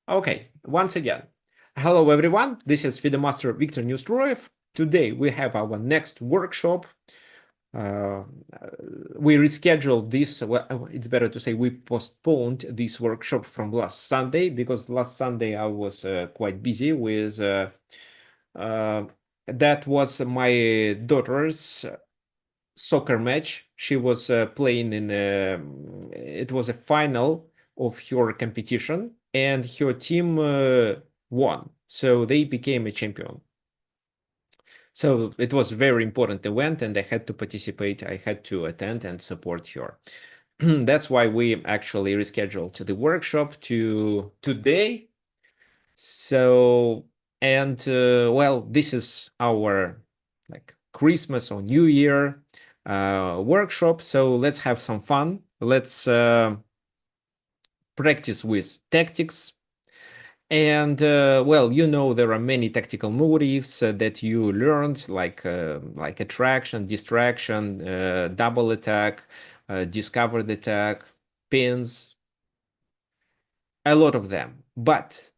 Okay, once again, hello everyone, this is FIDE Master Viktor Neustroyev. Today we have our next workshop. We rescheduled this, well, it's better to say we postponed this workshop from last Sunday because last Sunday I was quite busy with, that was my daughter's soccer match. She was playing in, it was a final of her competition and her team won. So they became a champion. So it was a very important event and I had to participate. I had to attend and support her. That's why we actually rescheduled the workshop to today. So, and well, this is our like Christmas or New Year workshop. So let's have some fun. Let's practice with tactics. And well, you know, there are many tactical motifs that you learned, like attraction, distraction, double attack, discovered attack, pins, a lot of them. But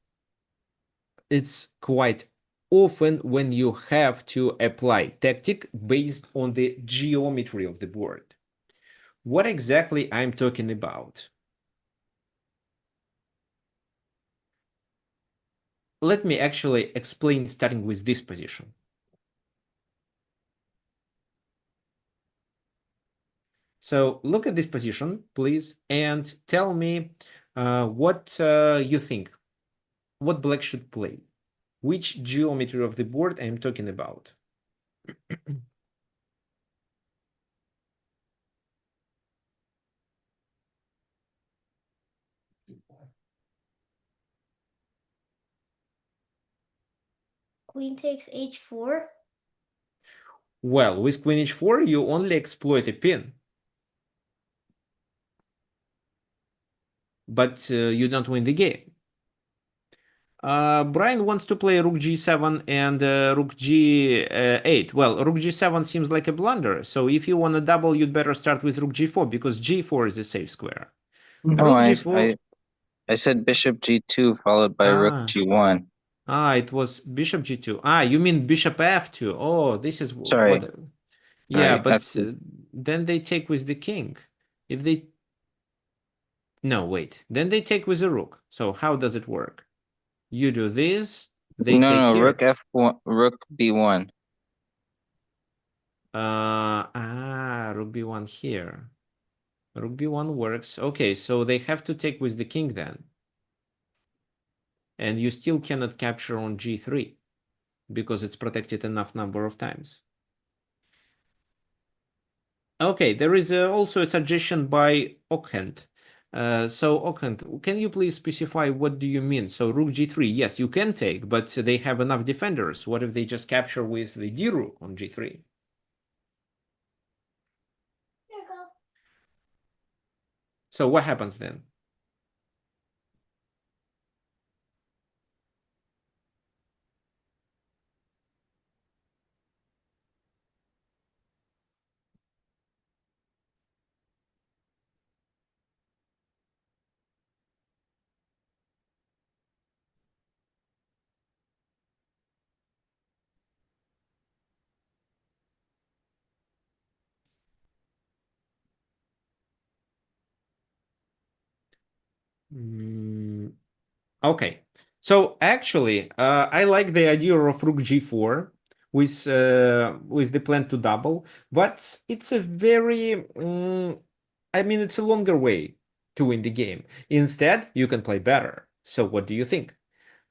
it's quite often when you have to apply tactic based on the geometry of the board. What exactly I'm talking about? Let me actually explain starting with this position. So look at this position, please, and tell me what you think. What black should play? Which geometry of the board I'm talking about? Queen takes h4. Well, with queen h4, you only exploit a pin. But you don't win the game. Brian wants to play rook g7 and rook g8. Well, rook g7 seems like a blunder. So if you want to double, you'd better start with rook g4 because g4 is a safe square. No, Rook g4. I said bishop g2 followed by rook g1. It was bishop g2. You mean bishop f2. Oh, this is Sorry. what. Yeah, Right, but then they take with the king. If they. No, wait. Then they take with a rook. So how does it work? You do this. They take no, here. rook f1, rook b1. Rook b1 here. Rook b1 works. Okay, so they have to take with the king then. And you still cannot capture on g3 because it's protected enough number of times. Okay, there is also a suggestion by Okhent. So Okhent, can you please specify what do you mean? So rook g3, yes, you can take, but they have enough defenders. What if they just capture with the d rook on g3? So what happens then? Okay, so actually, I like the idea of rook g4 with the plan to double, but it's a very, I mean, it's a longer way to win the game. Instead, you can play better. So what do you think?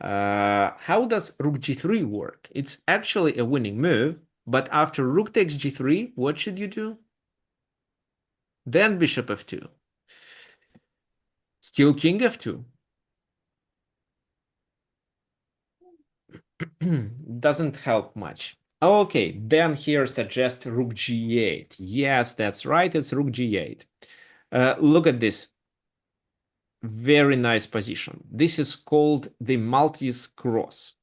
How does rook g3 work? It's actually a winning move, but after rook takes g3, what should you do? Then bishop f2. Still king f2. Doesn't help much. Okay, then here suggest rook g8. Yes, that's right, it's rook g8. Look at this. Very nice position. This is called the Maltese cross.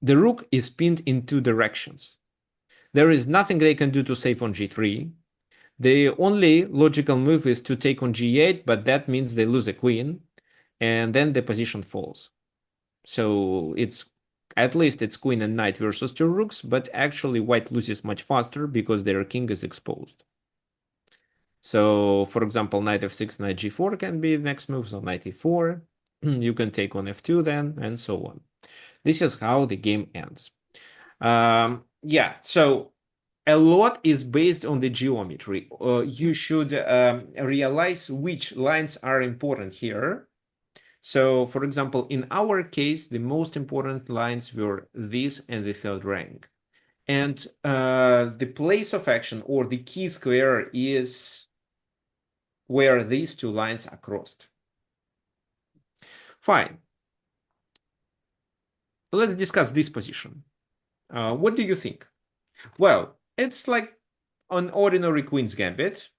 The rook is pinned in two directions. There is nothing they can do to save on g3. The only logical move is to take on g8, but that means they lose a queen. and then the position falls. So it's at least it's queen and knight versus two rooks, but actually white loses much faster because their king is exposed. So, for example, knight f6, knight g4 can be the next move, so knight e4. You can take on f2 then, and so on. This is how the game ends. Yeah, so a lot is based on the geometry. You should realize which lines are important here. So, for example, in our case, the most important lines were this and the third rank. And the place of action or the key square is where these two lines are crossed. Fine. Let's discuss this position. What do you think? Well, it's like an ordinary queen's gambit.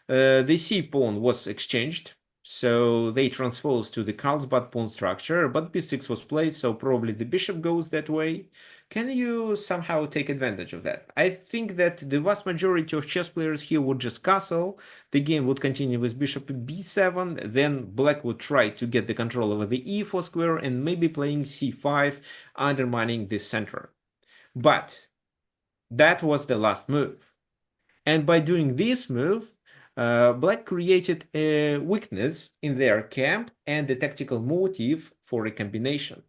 The c pawn was exchanged, so they transposed to the Carlsbad pawn structure, but b6 was played, so probably the bishop goes that way. Can you somehow take advantage of that? I think that the vast majority of chess players here would just castle, the game would continue with bishop b7, then black would try to get the control over the e4 square and maybe playing c5, undermining the center. But that was the last move. And by doing this move, Black created a weakness in their camp and a tactical motive for a combination.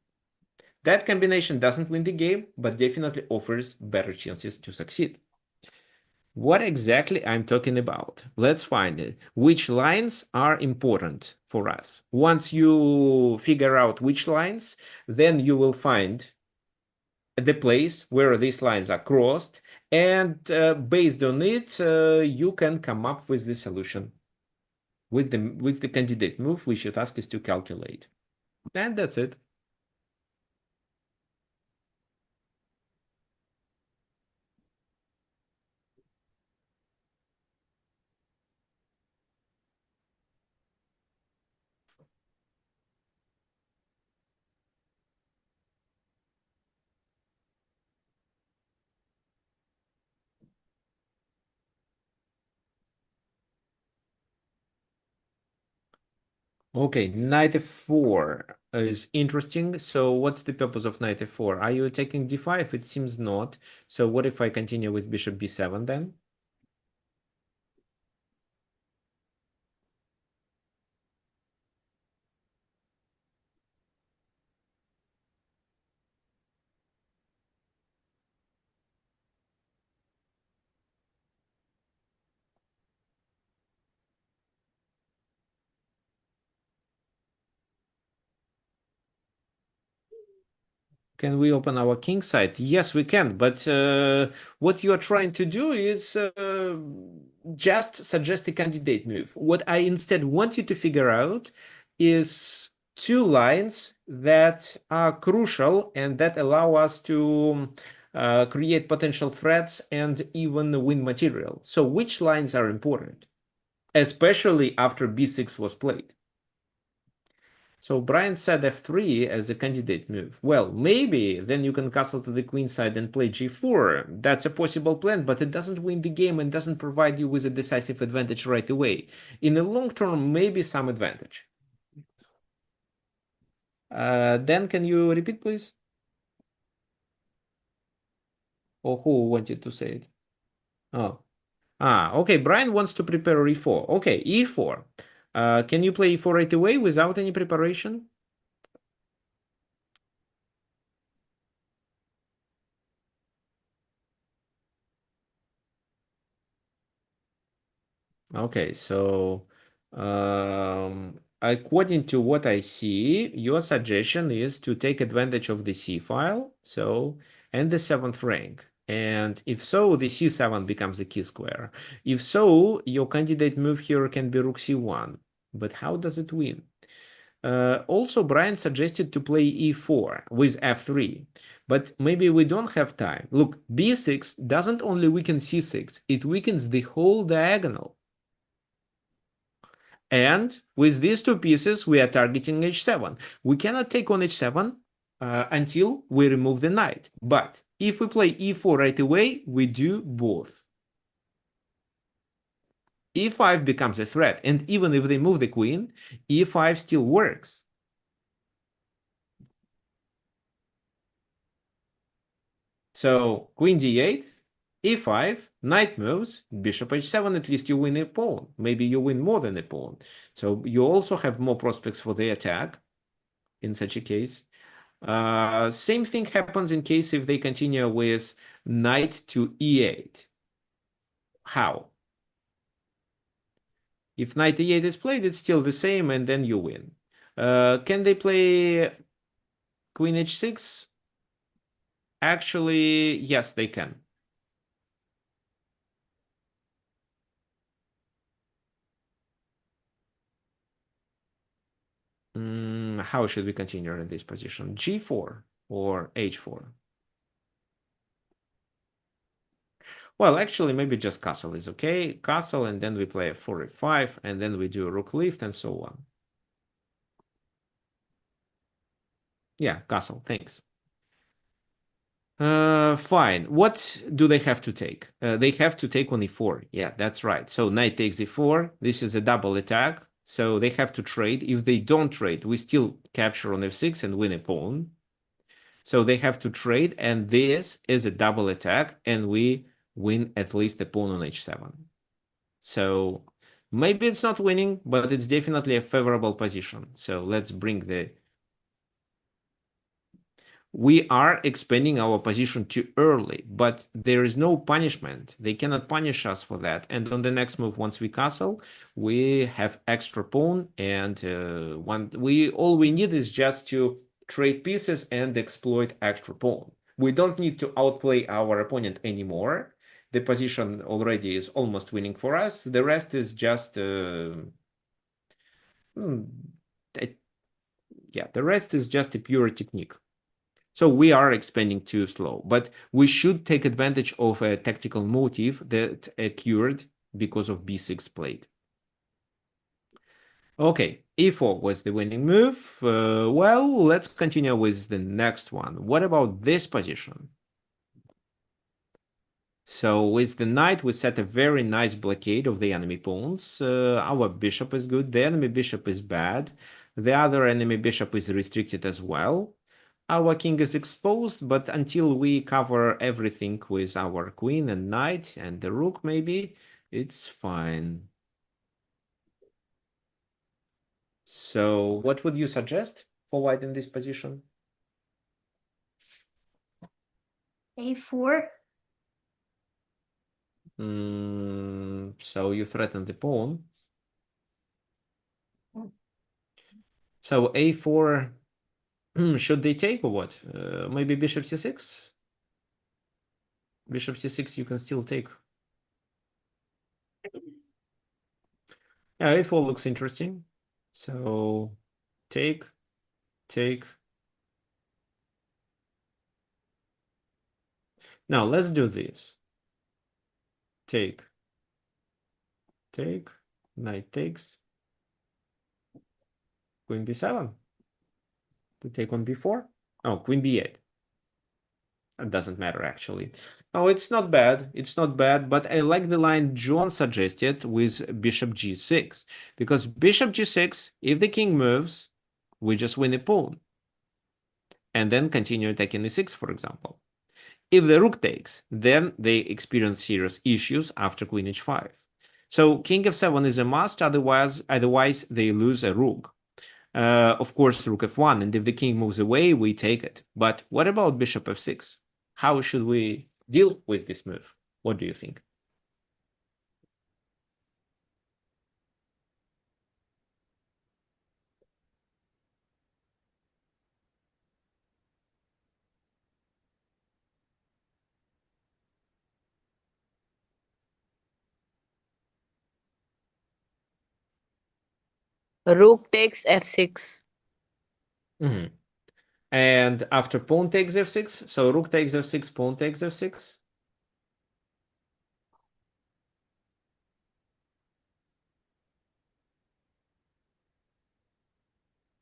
That combination doesn't win the game, but definitely offers better chances to succeed. What exactly I'm talking about? Let's find it. Which lines are important for us? Once you figure out which lines, then you will find the place where these lines are crossed, and based on it, you can come up with the solution with the candidate move, which your task is to calculate. And that's it. Okay, knight f4 is interesting. So what's the purpose of knight f4? Are you attacking d5? It seems not. So what if I continue with bishop b7 then? Can we open our king side? Yes, we can. But what you are trying to do is just suggest a candidate move. What I instead want you to figure out is two lines that are crucial and that allow us to create potential threats and even win material. So which lines are important, especially after b6 was played? So Brian said f3 as a candidate move. Well, maybe then you can castle to the queen side and play g4. That's a possible plan, but it doesn't win the game and doesn't provide you with a decisive advantage right away. In the long term, maybe some advantage. Dan, can you repeat, please? Or who wanted to say it? Oh. Okay. Brian wants to prepare e4. Okay, e4. Can you play e4 right away without any preparation? Okay, so according to what I see, your suggestion is to take advantage of the C file, so, and the seventh rank. And if so, the C7 becomes a key square. If so, your candidate move here can be rook C1. But how does it win? Also, Brian suggested to play e4 with f3, but maybe we don't have time. Look, b6 doesn't only weaken c6, it weakens the whole diagonal. And with these two pieces, we are targeting h7. We cannot take on h7 until we remove the knight. But if we play e4 right away, we do both. e5 becomes a threat, and even if they move the queen, e5 still works. So queen d8, e5, knight moves, bishop h7, at least you win a pawn. Maybe you win more than a pawn. So you also have more prospects for the attack in such a case. Same thing happens in case if they continue with knight to e8. How? If knight e8 is played, it's still the same, and then you win. Can they play queen h6? Actually, yes, they can. How should we continue in this position? G4 or H4? Well, actually, maybe just castle is okay. Castle, and then we play a 4 f5, and then we do a rook lift, and so on. Yeah, castle, thanks. Fine. What do they have to take? They have to take on e4. Yeah, that's right. So knight takes e4. This is a double attack. So they have to trade. If they don't trade, we still capture on f6 and win a pawn. So they have to trade, and this is a double attack, and we win at least a pawn on h7. So maybe it's not winning, but it's definitely a favorable position. So let's bring the... We are expanding our position too early, but there is no punishment. They cannot punish us for that. And on the next move, once we castle, we have extra pawn, and all we need is just to trade pieces and exploit extra pawn. We don't need to outplay our opponent anymore. The position already is almost winning for us. The rest is just yeah, the rest is just a pure technique. So we are expanding too slow, but we should take advantage of a tactical motif that occurred because of b6 played. Okay, e4 was the winning move. Well, let's continue with the next one. What about this position? So with the knight, we set a very nice blockade of the enemy pawns. Our bishop is good. The enemy bishop is bad. The other enemy bishop is restricted as well. Our king is exposed, but until we cover everything with our queen and knight and the rook, maybe, it's fine. So what would you suggest for white in this position? A4. So you threaten the pawn. So a4, should they take or what? Maybe bishop c6? Bishop c6 you can still take. Yeah, a4 looks interesting. So take. Now let's do this. Take, knight takes, queen b7 to take on b4. Oh, queen b8. It doesn't matter actually. Oh, it's not bad. It's not bad, but I like the line John suggested with bishop g6, because bishop g6, if the king moves, we just win a pawn and then continue attacking e6, for example. If the rook takes, then they experience serious issues after queen h5. So king f7 is a must, otherwise they lose a rook. Of course, rook f1, and if the king moves away, we take it. But what about bishop f6? How should we deal with this move? What do you think? Rook takes f6. Mm-hmm. And after pawn takes f6, so rook takes f6, pawn takes f6.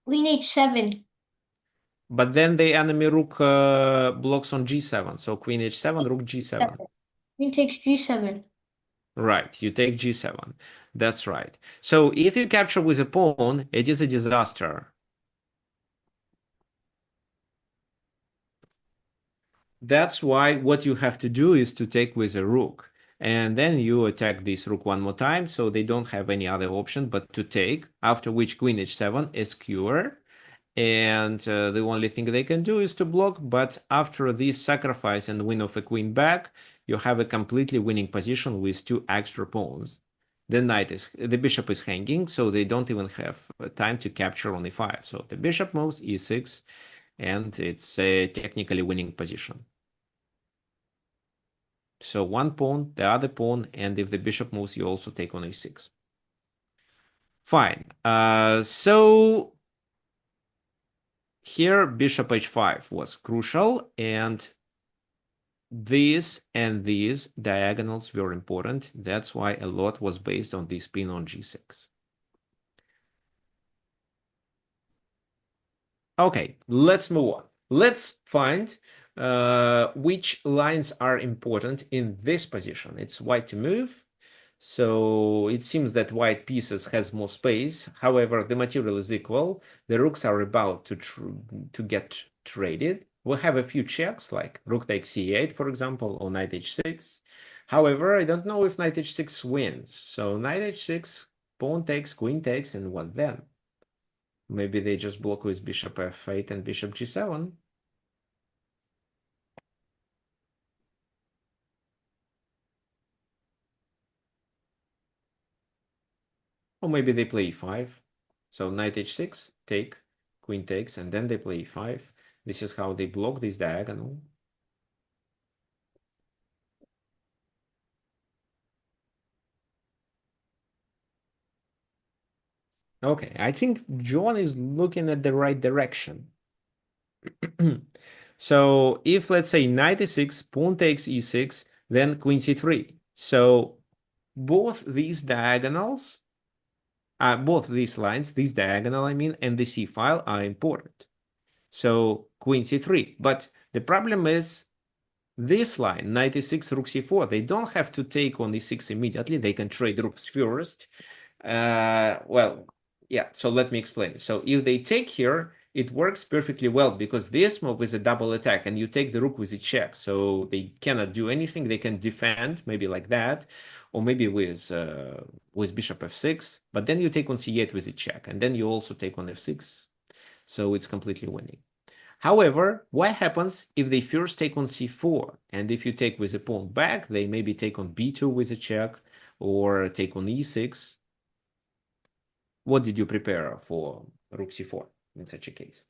Queen h7. But then the enemy rook blocks on g7. So queen h7, rook g7. Queen takes g7. Right, you take g7. That's right. So if you capture with a pawn, it is a disaster. That's why what you have to do is to take with a rook. And then you attack this rook one more time, so they don't have any other option but to take, after which queen h7 is secure. And the only thing they can do is to block, but after this sacrifice and win of a queen back, you have a completely winning position with two extra pawns. The bishop is hanging, so they don't even have time to capture on e5. So the bishop moves e6, and it's a technically winning position. So one pawn, the other pawn, and if the bishop moves, you also take on a6. Fine. So here bishop h5 was crucial, and these and these diagonals were important. That's why a lot was based on this pin on g6. Okay, let's move on. Let's find which lines are important in this position. It's white to move. So it seems that white pieces has more space. However, the material is equal. The rooks are about to get traded. We have a few checks like rook takes c8, for example, or knight h6. However, I don't know if knight h6 wins. So knight h6, pawn takes, queen takes, and what then? Maybe they just block with bishop f8 and bishop g7. Or maybe they play e5. So knight h6, take, queen takes, and then they play e5. This is how they block this diagonal. Okay, I think John is looking at the right direction. So if, let's say, knight e6, pawn takes e6, then queen c3. So both these diagonals, both these lines, this diagonal, I mean, and the c file are important. So queen c3. But the problem is this line, knight e6, rook c4, they don't have to take on e6 immediately. They can trade rooks first. Well, yeah, so let me explain. So if they take here, it works perfectly well because this move is a double attack and you take the rook with a check. So they cannot do anything. They can defend, maybe like that, or maybe with bishop f6. But then you take on c8 with a check, and then you also take on f6. So it's completely winning. However, what happens if they first take on c4? And if you take with a pawn back, they maybe take on b2 with a check or take on e6. What did you prepare for rook c4 in such a case?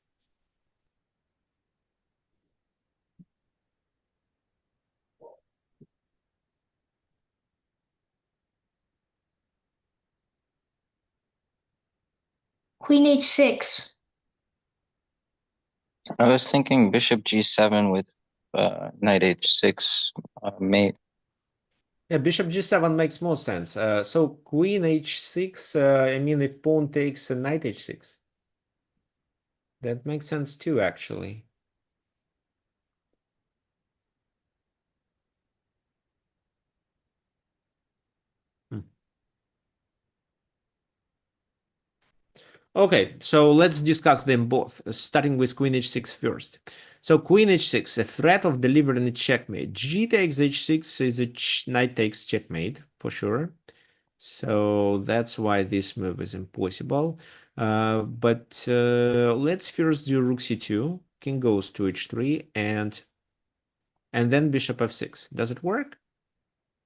Queen h6. I was thinking bishop g7 with knight h6 mate. Yeah, bishop g7 makes more sense. So queen h6, I mean, if pawn takes knight h6. That makes sense too, actually. Okay, so let's discuss them both, starting with queen h6 first. So queen h6, a threat of delivering a checkmate. G takes h6 is a knight takes checkmate, for sure. So that's why this move is impossible. But let's first do rook c2, king goes to h3, and then bishop f6. Does it work?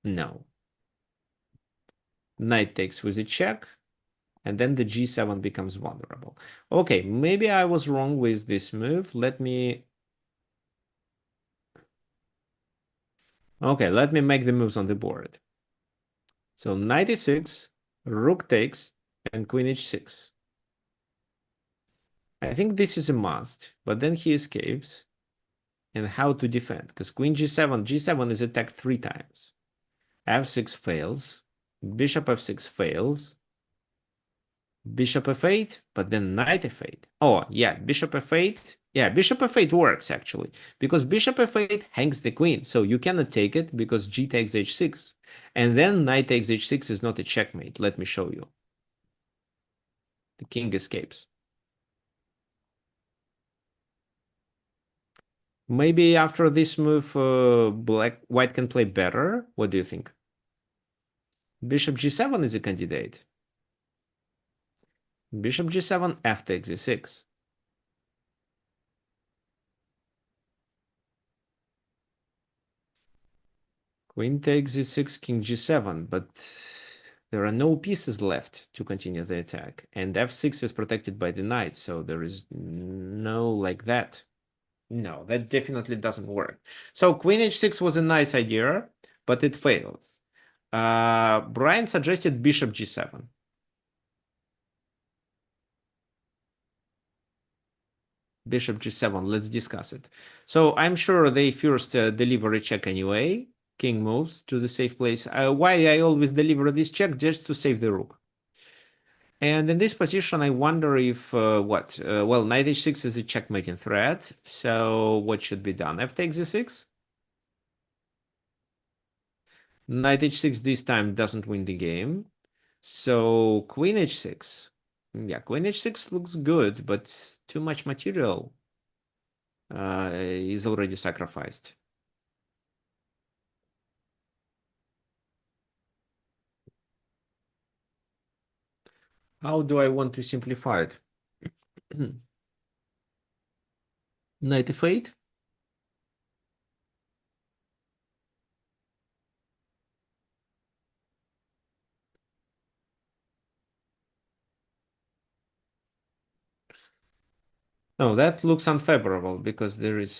No. Knight takes with a check, and then the g7 becomes vulnerable. Okay, maybe I was wrong with this move. Let me make the moves on the board. So knight e6, rook takes, and queen h6. I think this is a must, but then he escapes. And how to defend? Because queen g7 is attacked 3 times. f6 fails, bishop f6 fails, bishop f8, but then knight f8. Oh, yeah, bishop f8. Yeah, bishop f8 works, actually, because bishop f8 hangs the queen, so you cannot take it because g takes h6. And then knight takes h6 is not a checkmate. Let me show you. The king escapes. Maybe after this move, white can play better. What do you think? Bishop g7 is a candidate. Bishop g7, f takes e6. Queen takes e6, king g7, but there are no pieces left to continue the attack. And f6 is protected by the knight, so there is no like that. No, that definitely doesn't work. So queen h6 was a nice idea, but it fails. Brian suggested bishop g7. Bishop g7, let's discuss it. So I'm sure they first deliver a check anyway. King moves to the safe place. Why I always deliver this check? Just to save the rook. And in this position, I wonder if well, knight h6 is a checkmating threat. So what should be done? F takes e6. Knight h6 this time doesn't win the game. So queen h6. Yeah, queen h6 looks good, but too much material is already sacrificed. How do I want to simplify it? Knight f8. No, that looks unfavorable because there is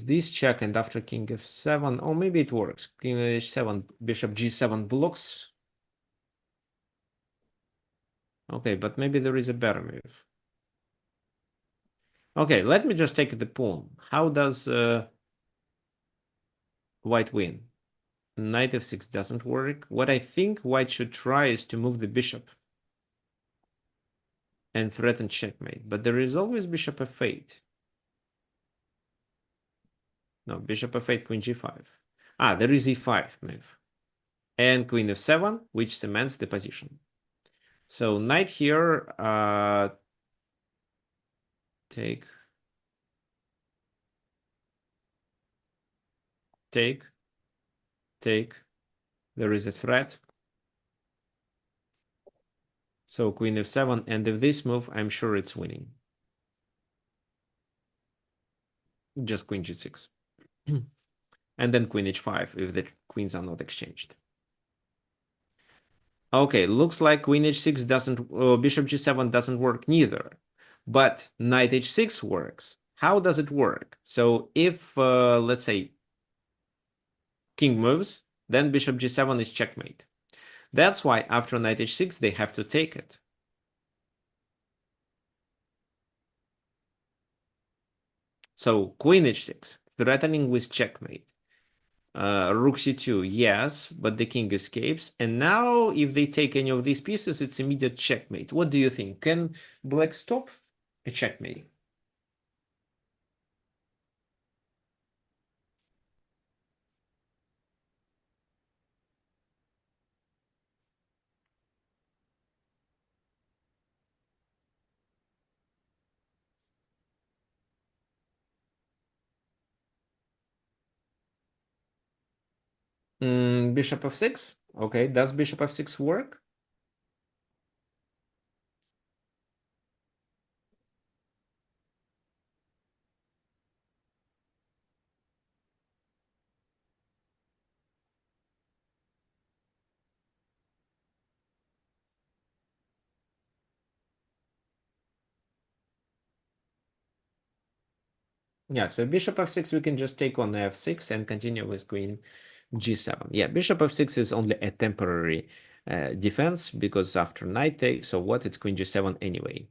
this check, and after king f7, or maybe it works. King h7, bishop g7 blocks. Okay, but maybe there is a better move. Okay, let me just take the pawn. How does white win? Knight f6 doesn't work. What I think white should try is to move the bishop and threaten checkmate, but there is always bishop f8. No, bishop f8, queen g5. Ah, there is e5 move. And queen f7, which cements the position. So knight here, take, take. There is a threat. So queen f7, and if this move, I'm sure it's winning. Just queen g6. And then queen h5 if the queens are not exchanged. Okay, looks like queen h6 doesn't, bishop g7 doesn't work neither. But knight h6 works. How does it work? So if, let's say, king moves, then bishop g7 is checkmate. That's why after knight h6, they have to take it. So queen h6, threatening with checkmate. Rook c2, yes, but the king escapes. And now if they take any of these pieces, it's immediate checkmate. What do you think? Can black stop a checkmate? Bishop f6. Okay, does bishop f6 work? Yeah, so bishop f6, we can just take on f6 and continue with queen g7. Yeah, bishop f6 is only a temporary defense because after knight takes, so what? It's queen g7 anyway.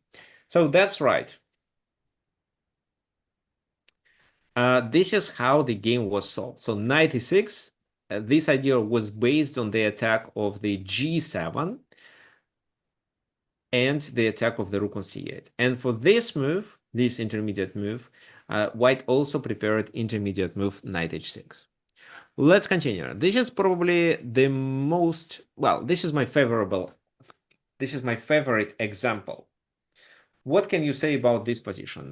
So that's right. This is how the game was solved. So knight e6, this idea was based on the attack of the g7 and the attack of the rook on c8. And for this move, this intermediate move, white also prepared intermediate move knight h6. Let's continue. This is probably the most, well, this is my favorite example What can you say about this position?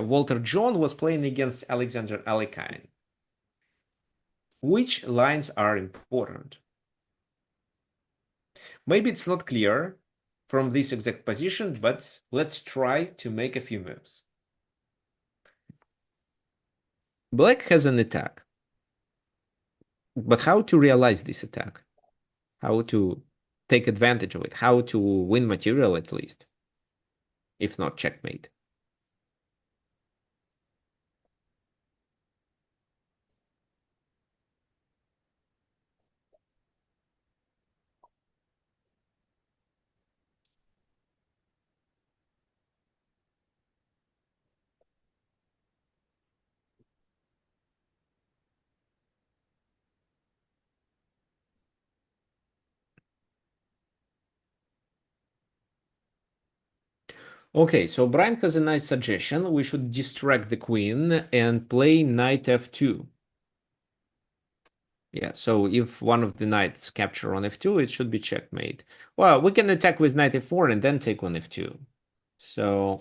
Walter John was playing against Alexander Alekhine. Which lines are important? Maybe it's not clear from this exact position, but let's try to make a few moves. Black has an attack. But how to realize this attack? How to take advantage of it? How to win material at least? If not checkmate. Okay, so Brian has a nice suggestion. We should distract the queen and play knight f2. Yeah, so if one of the knights capture on f2, it should be checkmate. Well, we can attack with knight f4 and then take on f2. So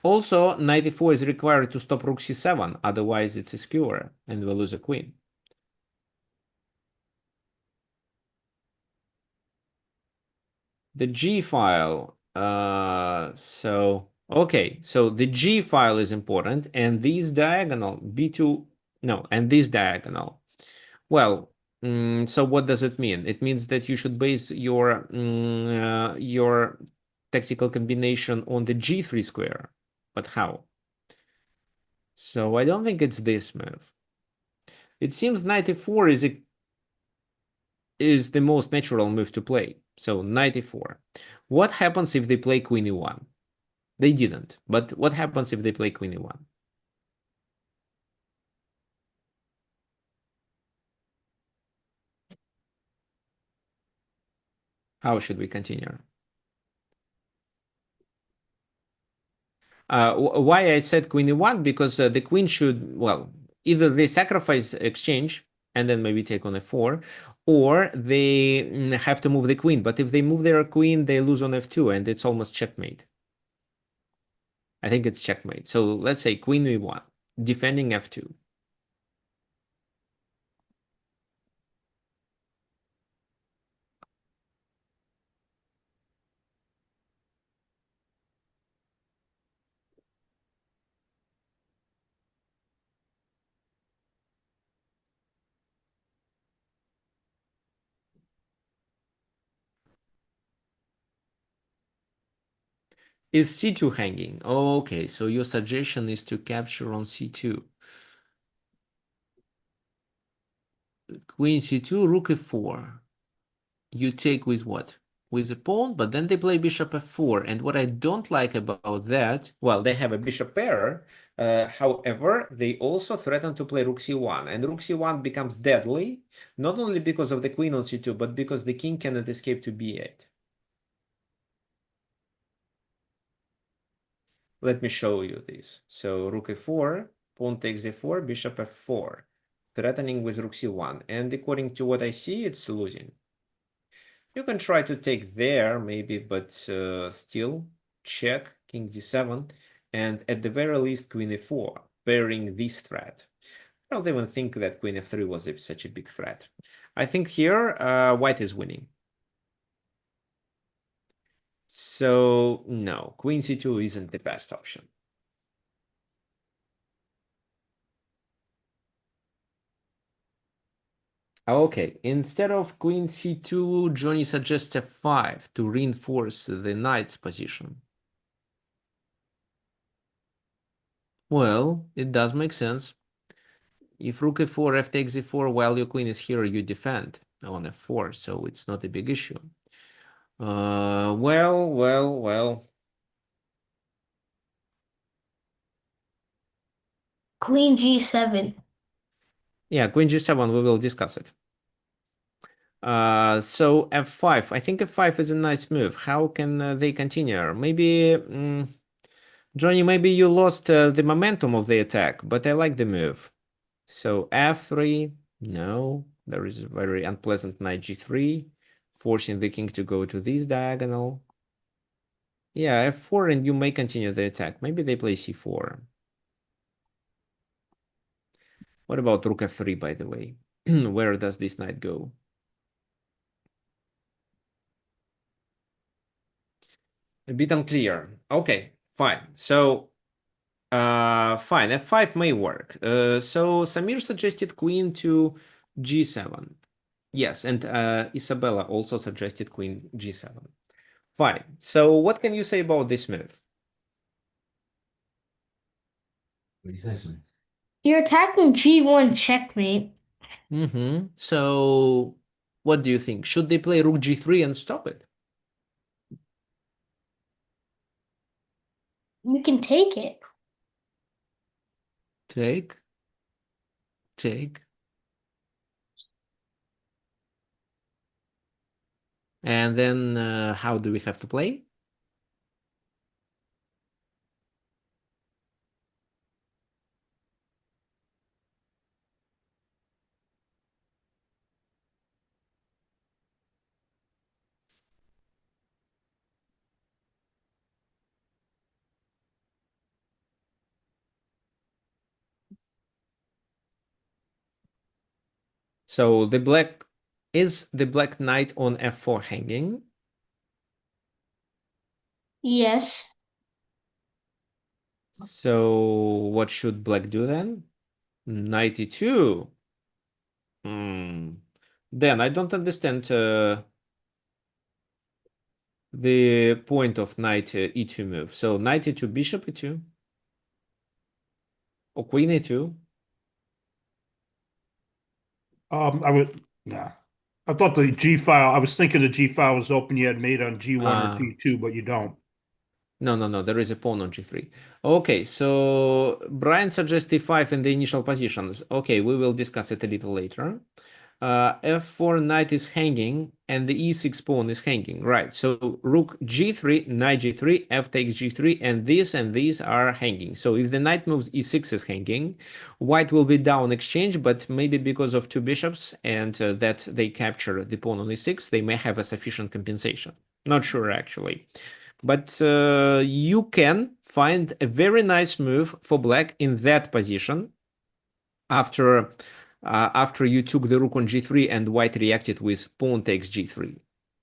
also, knight e4 is required to stop rook c7, otherwise it's a skewer and we'll lose a queen. The G file, okay, so the G file is important, and this diagonal, B2, no, and this diagonal. Well, so what does it mean? It means that you should base your tactical combination on the G3 square, but how? So I don't think it's this move. It seems knight e4 is the most natural move to play. So knight e4. What happens if they play queen e1? They didn't, but what happens if they play queen e1? How should we continue? Why I said queen e1? Because the queen should, well, either they sacrifice exchange and then maybe take on f4, or they have to move the queen. But if they move their queen, they lose on f2, and it's almost checkmate. I think it's checkmate. So let's say queen e1, defending f2. Is c2 hanging? Okay, so your suggestion is to capture on c2. Queen c2, rook f4. You take with what? With a pawn, but then they play bishop f4. And what I don't like about that, well, they have a bishop pair. However, they also threaten to play rook c1. And rook c1 becomes deadly, not only because of the queen on c2, but because the king cannot escape to b8. Let me show you this. So rook e4, pawn takes e4, bishop f4, threatening with rook c1. And according to what I see, it's losing. You can try to take there, maybe, but still, check, king d7, and at the very least, queen e4, bearing this threat. I don't even think that queen f3 was such a big threat. I think here, white is winning. So, no, queen c2 isn't the best option. Okay, instead of queen c2, Johnny suggests f5 to reinforce the knight's position. Well, it does make sense. If rook e4, f takes e4, while your queen is here, you defend on f4, so it's not a big issue. Well. Queen G7. Yeah, queen g7, we will discuss it. So f5, I think f5 is a nice move. How can they continue? Maybe, Johnny, maybe you lost the momentum of the attack, but I like the move. So f3, no, there is a very unpleasant knight g3, forcing the king to go to this diagonal. Yeah, f4, and you may continue the attack. Maybe they play c4. What about rook f3, by the way? Where does this knight go? A bit unclear. Okay, fine. So, fine, f5 may work. So Samir suggested queen to g7. Yes, and Isabella also suggested queen g7. Fine. So what can you say about this move? What do you say, Sam? You're attacking g1 checkmate. So what do you think? Should they play rook g3 and stop it? You can take it. Take. And then how do we have to play? So the black knight on f4 hanging? Yes. So what should black do then? Knight e2. Then I don't understand the point of knight e2 move. So knight e2, bishop e2, or queen e2. I would, nah. I thought the G file, I was thinking the G file was open. You had mate on G1 or G2, but you don't. No. There is a pawn on g3. Okay, so Brian suggests e5 in the initial positions. Okay, we will discuss it a little later. F4 knight is hanging, and the e6 pawn is hanging. Right, so rook g3, knight g3, f takes g3, and these are hanging. So if the knight moves, e6 is hanging. White will be down exchange, but maybe because of two bishops and that they capture the pawn on e6, they may have a sufficient compensation. Not sure, actually. But you can find a very nice move for black in that position after you took the rook on g3 and white reacted with pawn takes g3.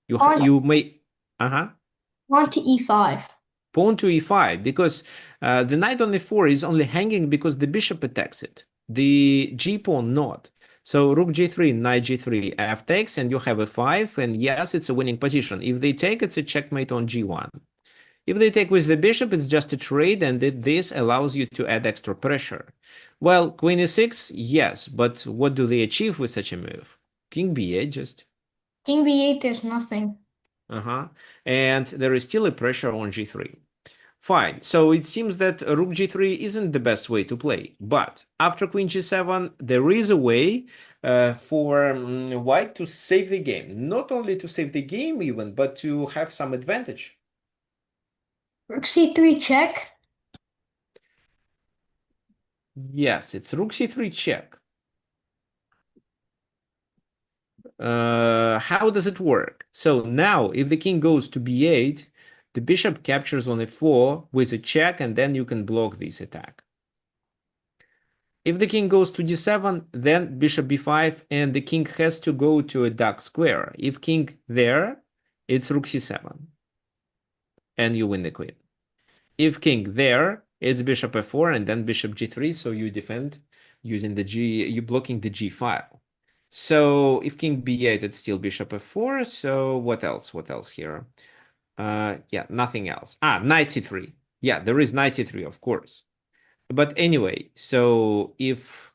You may On to e5. Pawn to e5, because the knight on e4 is only hanging because the bishop attacks it. The g pawn not. So rook g3, knight g3, f takes, and you have a5, and yes, it's a winning position. If they take, it's a checkmate on g1. If they take with the bishop, it's just a trade, and this allows you to add extra pressure. Well, queen e6, yes, but what do they achieve with such a move? King b8 just. King b8, there's nothing. And there is still a pressure on g3. Fine, so it seems that rook g3 isn't the best way to play, but after queen g7, there is a way for white to save the game. Not only to save the game even, but to have some advantage. Rook c3 check. Yes, it's rook c3 check. How does it work? So now, if the king goes to b8, the bishop captures on e4 with a check, and then you can block this attack. If the king goes to d7, then bishop b5, and the king has to go to a dark square. If king there, it's rook c7, and you win the queen. If king there, it's bishop f4, and then bishop g3, so you defend using the you're blocking the g file. So if king b8, it's still bishop f4. So what else? What else here? Yeah, nothing else. Knight c3. Yeah, there is knight c3, of course. But anyway, so if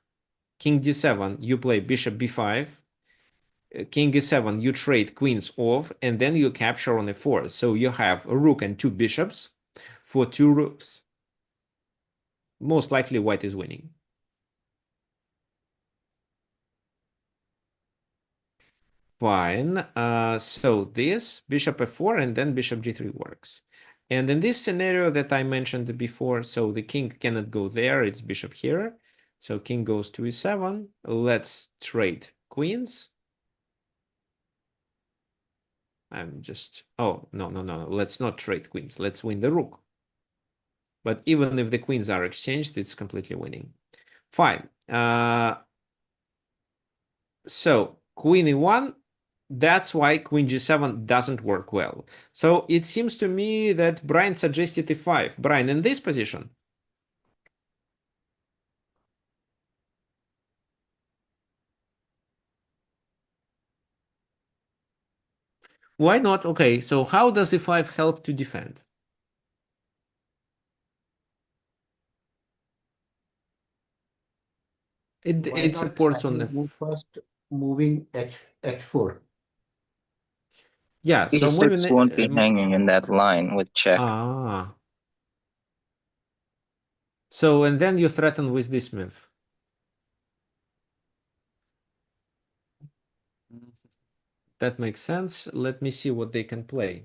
king d7, you play bishop b5, king e7, you trade queens off, and then you capture on e4. So you have a rook and two bishops for two rooks. Most likely white is winning. Fine. So this bishop f4 and then bishop g3 works. And in this scenario that I mentioned before, so the king cannot go there, it's bishop here. So king goes to e7. Let's trade queens. I'm just, oh, no. Let's not trade queens. Let's win the rook. But even if the queens are exchanged, it's completely winning. Fine. So queen e1, that's why queen g7 doesn't work well. So it seems to me that Brian suggested e5. Brian, in this position? Why not? Okay, so how does e5 help to defend? Why It not supports on second the... move first, moving h4? Yeah, so moving... E6 won't be hanging in that line with check. So, and then you threaten with this move. That makes sense. Let me see what they can play.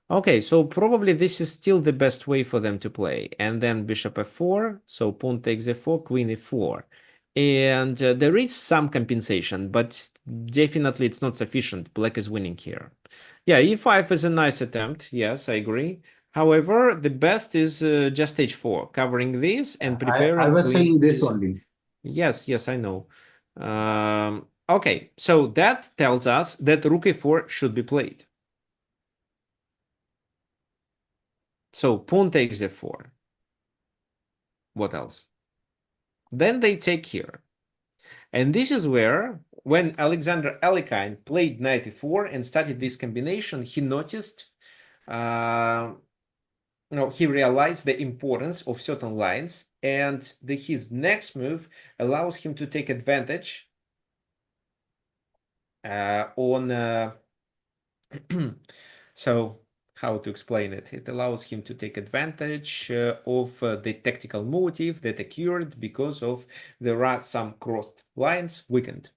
Okay, so probably this is still the best way for them to play. And then bishop f4, so pawn takes f4, queen e4. And there is some compensation, but definitely it's not sufficient. Black is winning here. Yeah, e5 is a nice attempt. Yes, I agree. However, the best is just h4, covering this and I preparing was queen. saying this only. Yes, I know. Okay, so that tells us that rook e4 should be played. So pawn takes f4. What else? Then they take here. And this is where, when Alexander Alekhine played knight e4 and studied this combination, he noticed, he realized the importance of certain lines, and his next move allows him to take advantage on... So how to explain it? It allows him to take advantage of the tactical motive that occurred because of there are some crossed lines weakened.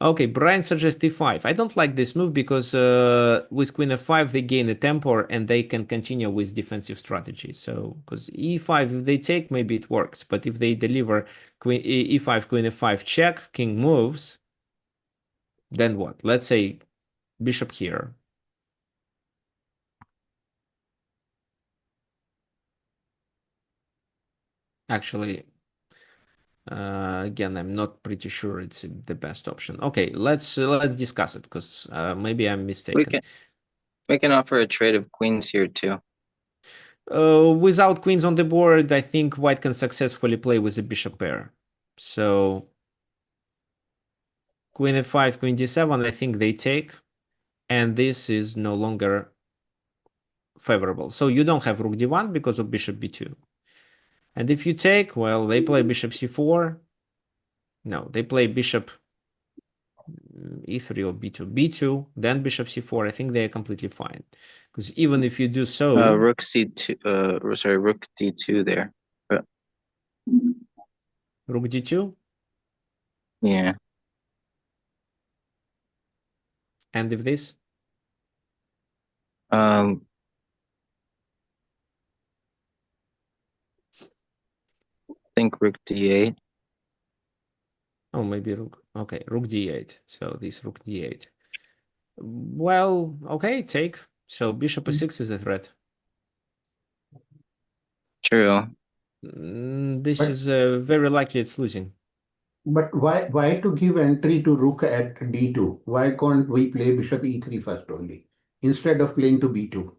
Okay, Brian suggests e5. I don't like this move because with queen f5 they gain a tempo and they can continue with defensive strategy. So because e5, if they take, maybe it works, but if they deliver queen e5, queen f5 check, king moves, then what? Let's say bishop here. Actually, again, I'm not pretty sure it's the best option. Okay, let's discuss it because maybe I'm mistaken. We can offer a trade of queens here too. Without queens on the board, I think white can successfully play with a bishop pair. So queen f5, queen d7, I think they take, and this is no longer favorable. So you don't have rook d1 because of bishop b2. And if you take, well, they play bishop c4. No, they play bishop e3 or b2. b2, then bishop c4. I think they are completely fine. Because even if you do so... rook c2, sorry, rook d2 there. Rook d2? Yeah. And if this? Think rook d8. Oh, maybe rook. Okay, rook d8. So this rook d8. Well, okay, take. So bishop e6 is a threat. True. This But- is very likely it's losing. But why to give entry to rook at d2? Why can't we play bishop e3 first only instead of playing to b2?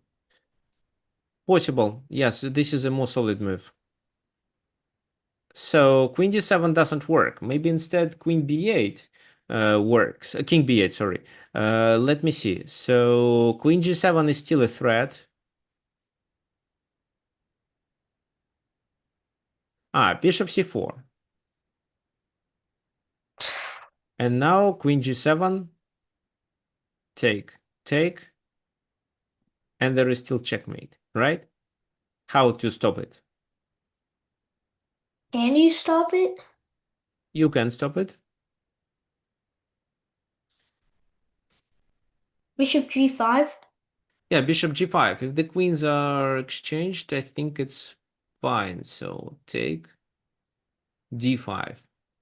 Possible. Yes, this is a more solid move. So queen d7 doesn't work. Maybe instead queen b8 works. King b8, sorry. Let me see. So queen g7 is still a threat. Bishop c4. And now queen g7, take, and there is still checkmate, right? How to stop it? Can you stop it? You can stop it. Bishop g5? Yeah, bishop g5. If the queens are exchanged, I think it's fine. So take d5.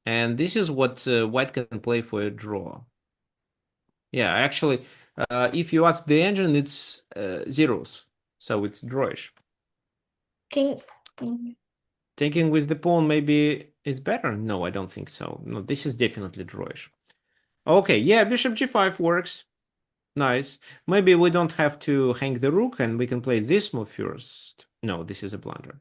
And this is what white can play for a draw. Yeah, actually, if you ask the engine, it's zeros, so it's drawish. King. Taking with the pawn maybe is better? No, I don't think so. No, this is definitely drawish. Okay, yeah, bishop g5 works. Nice. Maybe we don't have to hang the rook and we can play this move first. No, this is a blunder.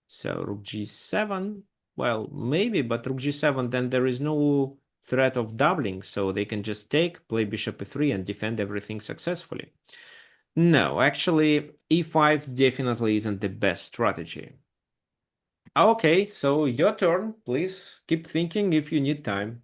So rook g7. Well, maybe, but rook g7, then there is no threat of doubling, so they can just take, play bishop e3, and defend everything successfully. No, actually, e5 definitely isn't the best strategy. Okay, so your turn. Please keep thinking if you need time.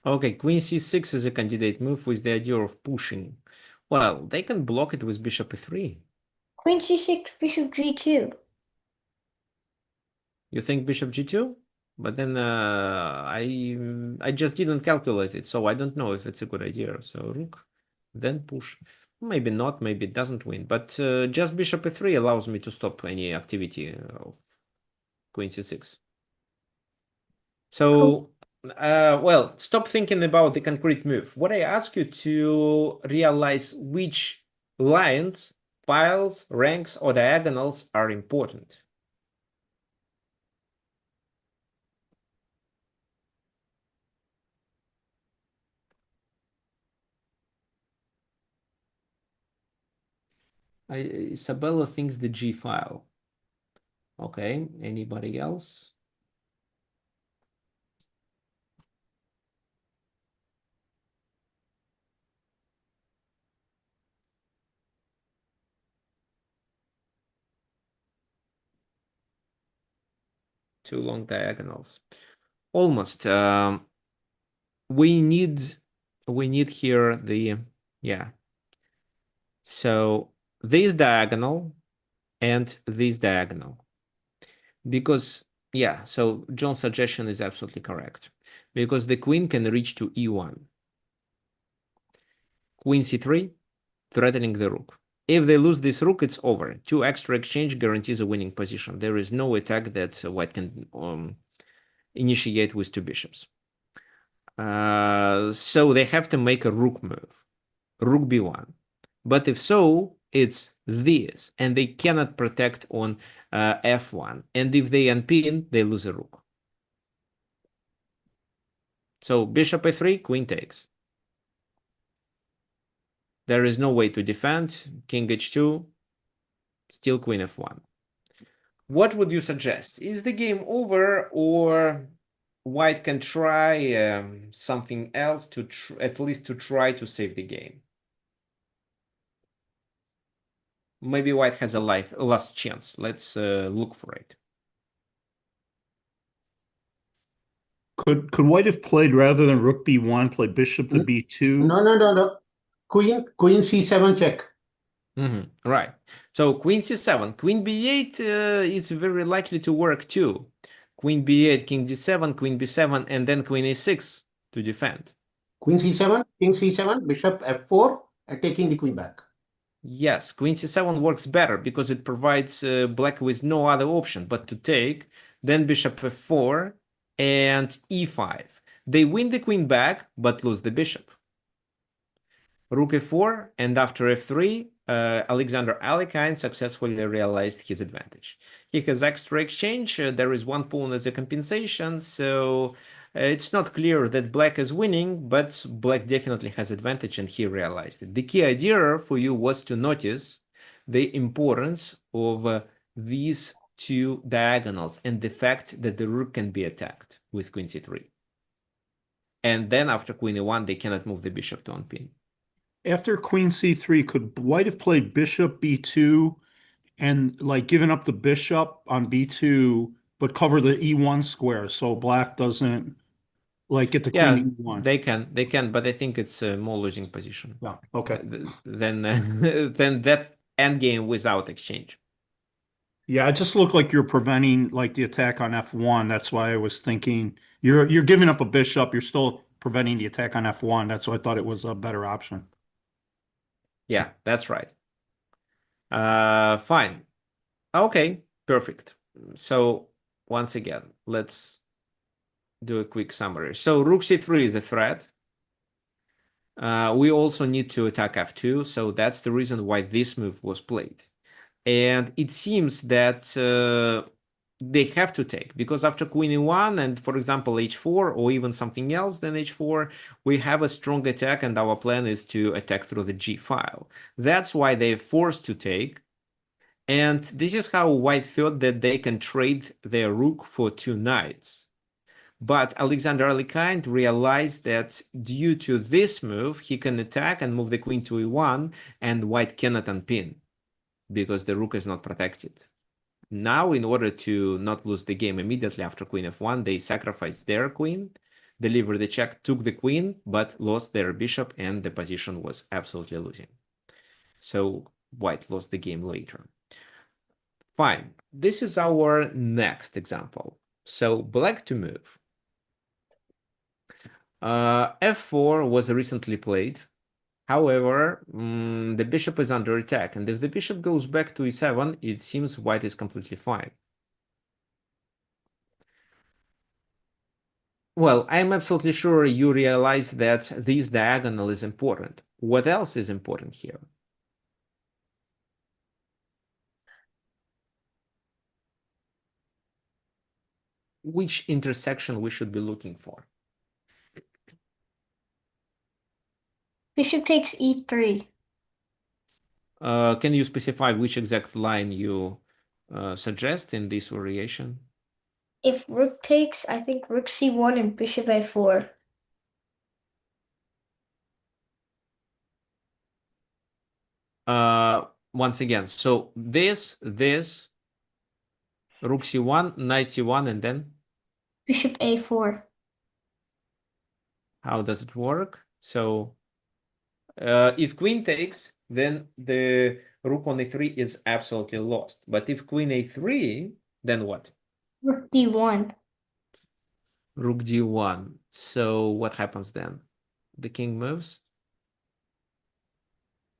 Okay, queen c6 is a candidate move with the idea of pushing. Well, they can block it with bishop e3. Queen c6, bishop g2. You think bishop g2? But then I just didn't calculate it, so I don't know if it's a good idea. So rook, then push. Maybe not, maybe it doesn't win. But just bishop e3 allows me to stop any activity of queen c6. So, well, stop thinking about the concrete move. What I ask you to realize which lines, piles, ranks, or diagonals are important. Isabella thinks the G file. Okay, anybody else? Two long diagonals. Almost. We need here the, yeah. So this diagonal and this diagonal. Because, yeah, so John's suggestion is absolutely correct. Because the queen can reach to e1. Queen c3, threatening the rook. If they lose this rook, it's over. 2 extra exchange guarantees a winning position. There is no attack that white can initiate with 2 bishops. So they have to make a rook move. Rook b1. But if so, it's this, and they cannot protect on f1. And if they unpin, they lose a rook. So bishop a3, queen takes. There is no way to defend. King h2, still queen f1. What would you suggest? Is the game over, or white can try something else to at least to try to save the game? Maybe white has a last chance. Let's look for it. Could white have played rather than rook b1, play bishop to b2? No. Queen c7 check. Right. So queen c7, queen b8 is very likely to work too. Queen b8, king d7, queen b7, and then queen a6 to defend. Queen c7, king c7, bishop f4, taking the queen back. Yes, queen c7 works better because it provides black with no other option but to take, then bishop f4 and e5. They win the queen back but lose the bishop. Rook f4, and after f3, Alexander Alekhine successfully realized his advantage. He has extra exchange, there is one pawn as a compensation, so it's not clear that black is winning, but black definitely has advantage and he realized it. The key idea for you was to notice the importance of these two diagonals and the fact that the rook can be attacked with queen c3. And then after queen e1, they cannot move the bishop to unpin. After queen c3, could white have played bishop b2 and like giving up the bishop on b2, but cover the e1 square so black doesn't like get the queen Yeah, to e1. they can, but I think it's a more losing position Yeah. Okay. than than that endgame without exchange. Yeah, it just looked like you're preventing like the attack on f1. That's why I was thinking you're giving up a bishop. You're still preventing the attack on f1. That's why I thought it was a better option. Yeah, that's right. Fine. Okay, perfect. So once again, let's do a quick summary. So rook c3 is a threat. We also need to attack f2, so that's the reason why this move was played. And it seems that they have to take, because after queen e1 and, for example, h4 or even something else than h4, we have a strong attack and our plan is to attack through the g file. That's why they're forced to take. And this is how white thought that they can trade their rook for 2 knights. But Alexander Alekhine realized that due to this move, he can attack and move the queen to e1, and white cannot unpin because the rook is not protected. Now, in order to not lose the game immediately after queen f1, they sacrificed their queen, delivered the check, took the queen, but lost their bishop, and the position was absolutely losing. So white lost the game later. Fine. This is our next example. So black to move. f4 was recently played. However, the bishop is under attack, and if the bishop goes back to e7, it seems white is completely fine. Well, I'm absolutely sure you realize that this diagonal is important. What else is important here? Which intersection we should be looking for? Bishop takes e3. Can you specify which exact line you suggest in this variation? If rook takes, I think rook c1 and bishop a4. Once again, so this, rook c1, knight c1, and then? Bishop a4. How does it work? So if queen takes, then the rook on a3 is absolutely lost. But if queen a3, then what? Rook d1. Rook d1. So what happens then? The king moves?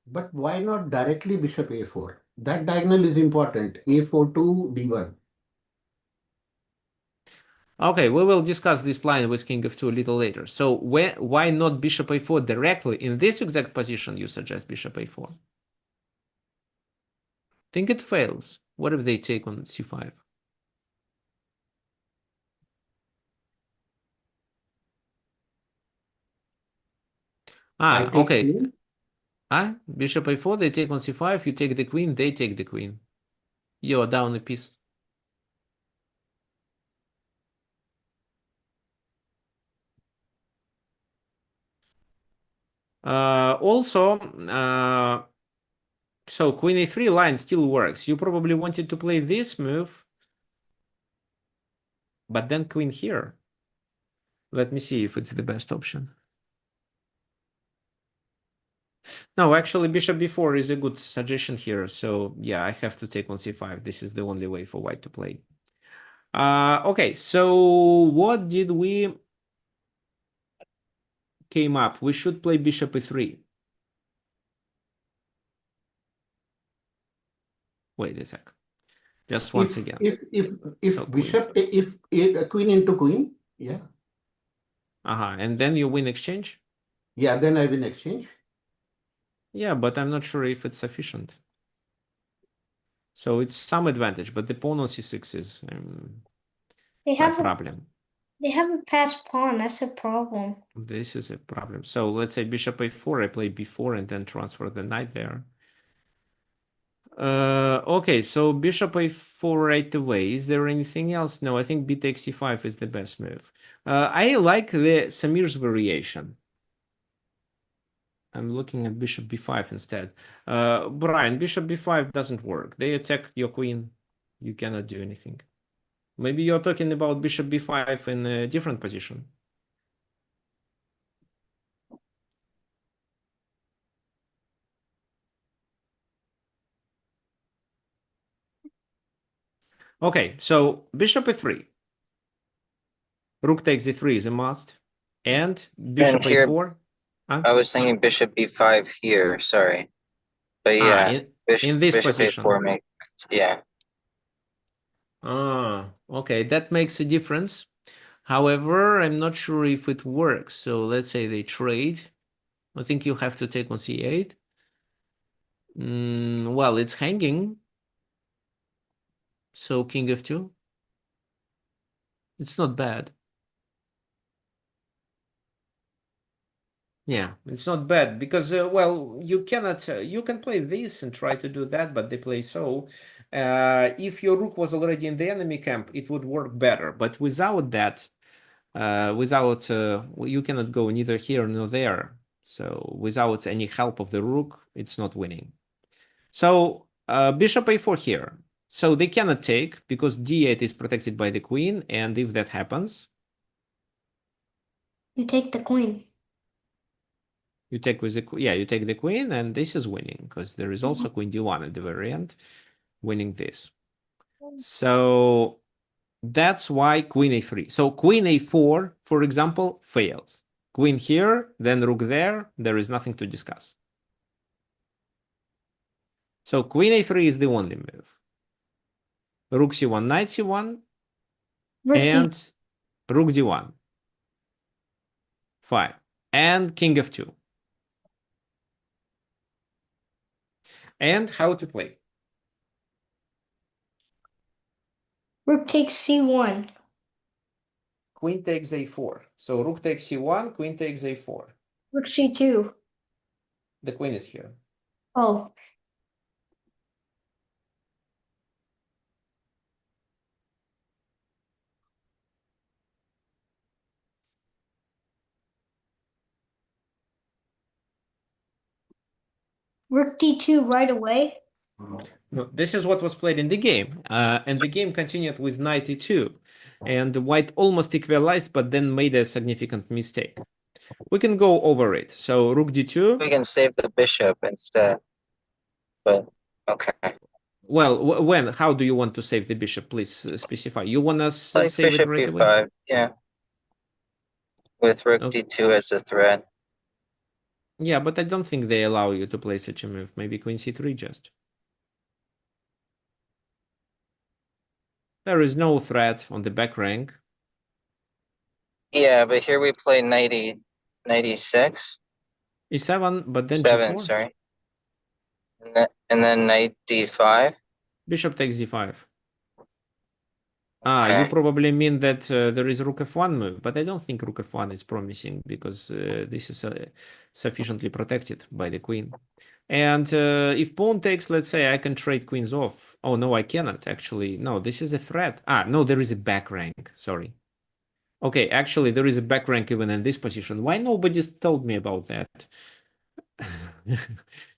But why not directly bishop a4? That diagonal is important. a4 to d1. Okay, we will discuss this line with king f2 a little later. So why not bishop a4 directly? In this exact position, you suggest bishop a4. Think it fails. What if they take on c5? I take Okay. queen. Bishop a4, they take on c5, you take the queen, they take the queen. You're down a piece. Also, so queen a3 line still works. You probably wanted to play this move, but then queen here. Let me see if it's the best option. No, actually, bishop b4 is a good suggestion here. So yeah, I have to take on c5. This is the only way for white to play. Okay, so what did we came up? We should play bishop e3. Wait a sec. Just once again. If So bishop, if a queen into queen, yeah. And then you win exchange? Yeah, then I win exchange. Yeah, but I'm not sure if it's sufficient. So it's some advantage, but the pawn on c6 is They a have a, problem. they have a passed pawn. That's a problem. This is a problem. So let's say bishop a4, I play b4 and then transfer the knight there. Okay, so bishop a4 right away. Is there anything else? No, I think b takes c5 is the best move. I like the Samir's variation. I'm looking at bishop b5 instead. Brian, bishop b5 doesn't work. They attack your queen. You cannot do anything. Maybe you're talking about bishop b5 in a different position. Okay, so bishop e3. Rook takes e3 is a must. And bishop here, a4. Huh? I was thinking bishop b5 here, sorry. But yeah, in this bishop position. a4 makes, yeah. Okay, that makes a difference. However, I'm not sure if it works. So let's say they trade. I think you have to take on c8. Well, it's hanging. So king f2. It's not bad. Yeah, it's not bad because, well, you cannot, you can play this and try to do that, but they play so. If your rook was already in the enemy camp, it would work better. But without that, you cannot go neither here nor there. So without any help of the rook, it's not winning. So bishop a4 here. So they cannot take because d8 is protected by the queen. And if that happens, You take the queen. you take with the you take the queen, and this is winning because there is also queen d1 at the very end, winning this. So that's why queen a3. So queen a4, for example, fails. Queen here, then rook there. There is nothing to discuss. So queen a3 is the only move. Rook c1, knight c1, and rook d1. Fine. And king f2. And how to play? Rook takes c1. Queen takes a4. So rook takes c1, queen takes a4. Rook c2. The queen is here. Oh. Rook d2 right away. No, this is what was played in the game. And the game continued with knight e2. And white almost equalized, but then made a significant mistake. We can go over it. So rook d2. We can save the bishop instead. But okay. Well, how do you want to save the bishop? Please specify. You want us Like save bishop it right b5, away? yeah. With rook Okay. d2 as a threat. Yeah, but I don't think they allow you to play such a move. Maybe queen c3 just. There is no threat on the back rank. Yeah, but here we play knight e6. e7, but then 7, g4. sorry. And then knight d5. Bishop takes d5. Okay. You probably mean that there is rook f1 move, but I don't think rook f1 is promising because this is sufficiently protected by the queen. And if pawn takes, let's say I can trade queens off. Oh, no, I cannot actually. No, this is a threat. No, there is a back rank. Sorry. Okay, actually, there is a back rank even in this position. Why nobody's told me about that?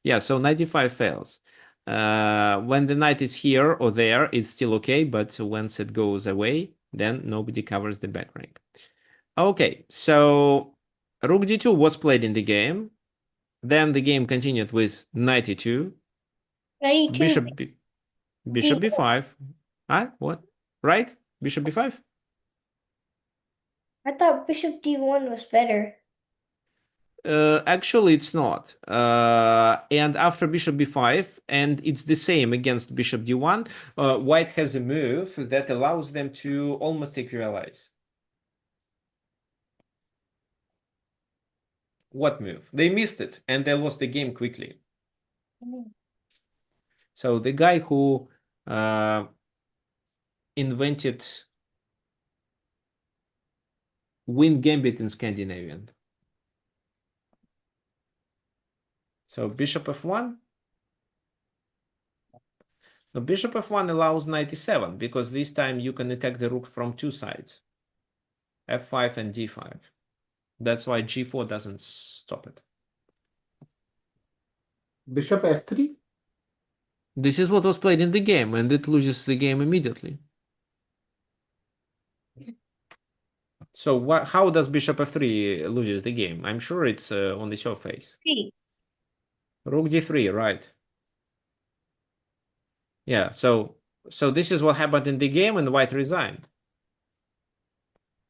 Yeah, so 95 fails. When the knight is here or there, it's still okay, but once it goes away, then nobody covers the back rank. Okay, so rook d2 was played in the game. Then the game continued with knight e2. Knight e2. Bishop b5. What? Right? Bishop b5? I thought bishop d1 was better. Actually, it's not. And after bishop b5, and it's the same against bishop d1, white has a move that allows them to almost equalize. What move? They missed it, and they lost the game quickly. So the guy who invented win gambit in Scandinavian. So bishop f1. The bishop f1 allows knight e7 because this time you can attack the rook from two sides, f5 and d5. That's why g4 doesn't stop it. Bishop f3. This is what was played in the game, and it loses the game immediately. So how does bishop f3 loses the game? I'm sure it's on the surface. Rook d3, right? Yeah, so this is what happened in the game, and white resigned.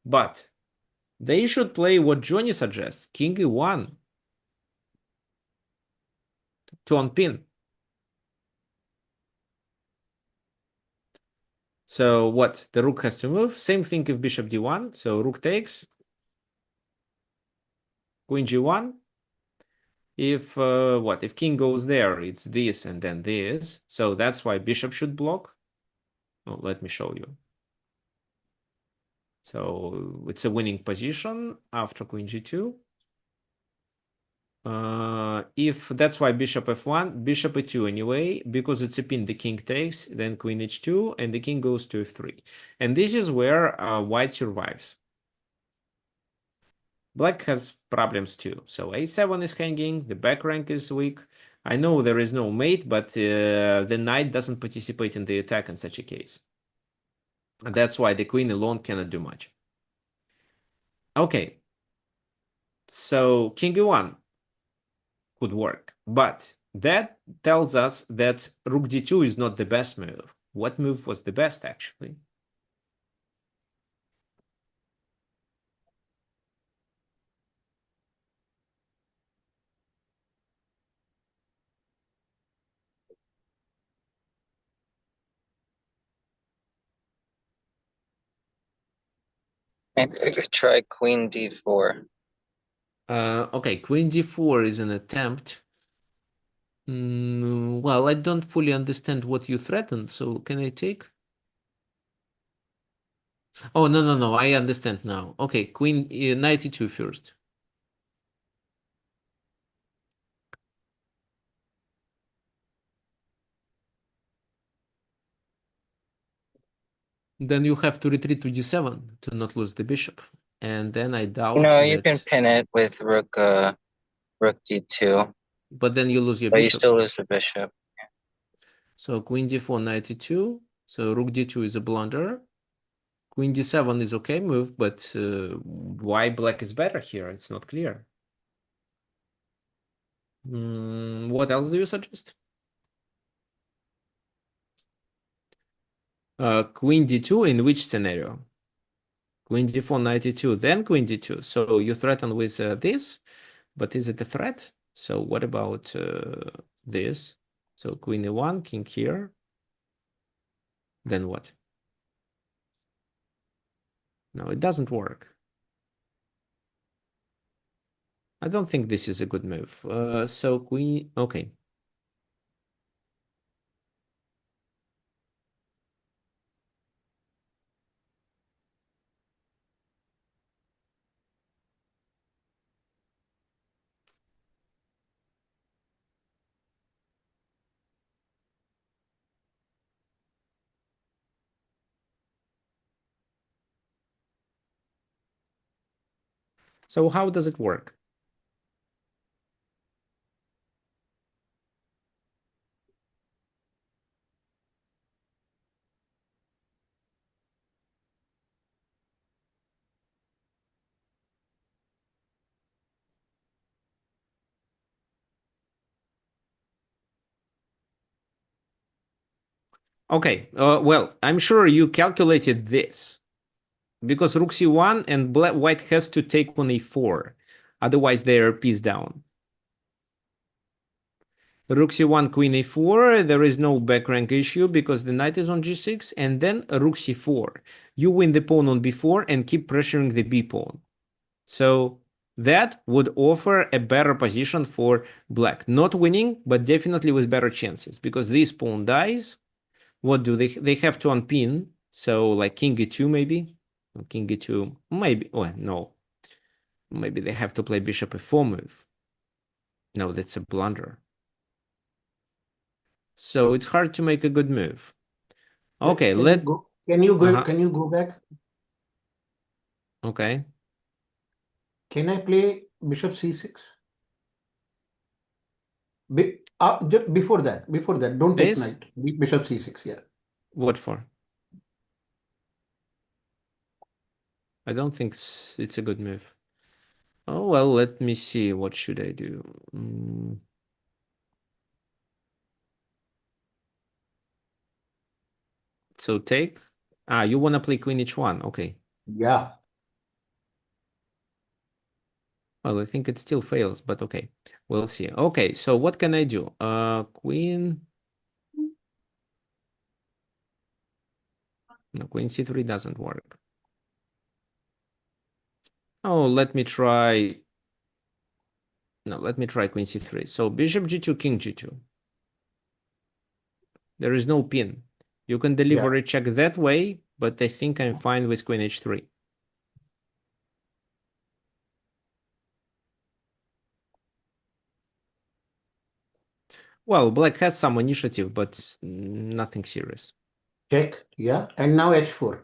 But they should play what Johnny suggests, king e1 to unpin. So what? The rook has to move. Same thing if bishop d1. So rook takes. Queen g1. If what? If king goes there, it's this and then this. So that's why bishop should block. Oh, let me show you. So it's a winning position after queen g2. If that's why bishop f1, bishop e2 anyway, because it's a pin, the king takes, then queen h2, and the king goes to f3. And this is where white survives. Black has problems too. So a7 is hanging, the back rank is weak. I know there is no mate, but the knight doesn't participate in the attack in such a case. And that's why the queen alone cannot do much. Okay. So king e1 could work, but that tells us that rook d2 is not the best move. What move was the best, actually? Maybe I could try queen d4. Okay, queen d4 is an attempt. Well, I don't fully understand what you threatened, so can I take? Oh, no, I understand now. Okay, queen knight e2 first. Then you have to retreat to d7 to not lose the bishop. And then I doubt No, that... you can pin it with rook d2, But then you lose your but you bishop. still lose the bishop. So queen d4, knight e2. So rook d2 is a blunder. Queen d7 is okay move, but why black is better here? It's not clear. What else do you suggest? Queen d2 in which scenario? Queen d4, knight e2, then queen d2. So you threaten with this, but is it a threat? So what about this? So queen e1, king here. Then what? No, it doesn't work. I don't think this is a good move. So queen, okay. So how does it work? Okay, well, I'm sure you calculated this because rook c1 and white has to take on a4. Otherwise, they are piece down. Rook c1, queen a4, there is no back rank issue because the knight is on g6, and then rook c4. You win the pawn on b4 and keep pressuring the b pawn. So that would offer a better position for black. Not winning, but definitely with better chances because this pawn dies. What do they have to unpin? So like king e2 maybe? King e2, maybe. Oh, no. Maybe they have to play bishop e4 move. No, that's a blunder. So it's hard to make a good move. Okay, Can you go back? Okay. Can I play bishop c6? before that, don't take This? knight. Beat bishop c6. Yeah. What for? I don't think it's a good move. Oh, well, let me see. What should I do? So take. You want to play queen h1. Okay. Yeah. Well, I think it still fails, but okay. We'll see. Okay, so what can I do? Queen. No, queen c3 doesn't work. Oh, let me try. No, let me try queen c3. So bishop g2, king g2. There is no pin. You can deliver a check that way, but I think I'm fine with queen h3. Well, black has some initiative, but nothing serious. Check. Yeah. And now h4.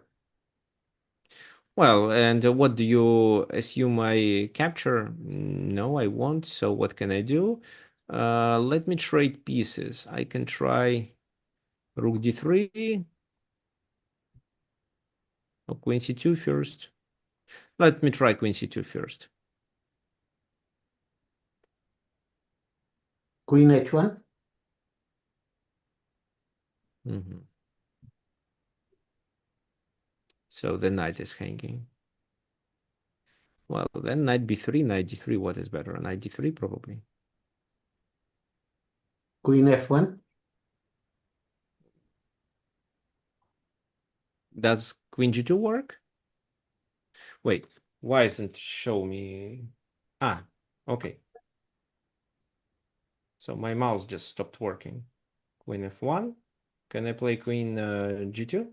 Well, and what do you assume I capture? No, I won't. So what can I do? Let me trade pieces. I can try rook d3 or queen c2 first. Let me try queen c2 first. Queen h1. So the knight is hanging. Well, then knight b3, knight d3. What is better? Knight d3 probably. Queen f1. Does queen g2 work? Wait, why isn't show me? Okay. So my mouse just stopped working. Queen f1. Can I play queen g2?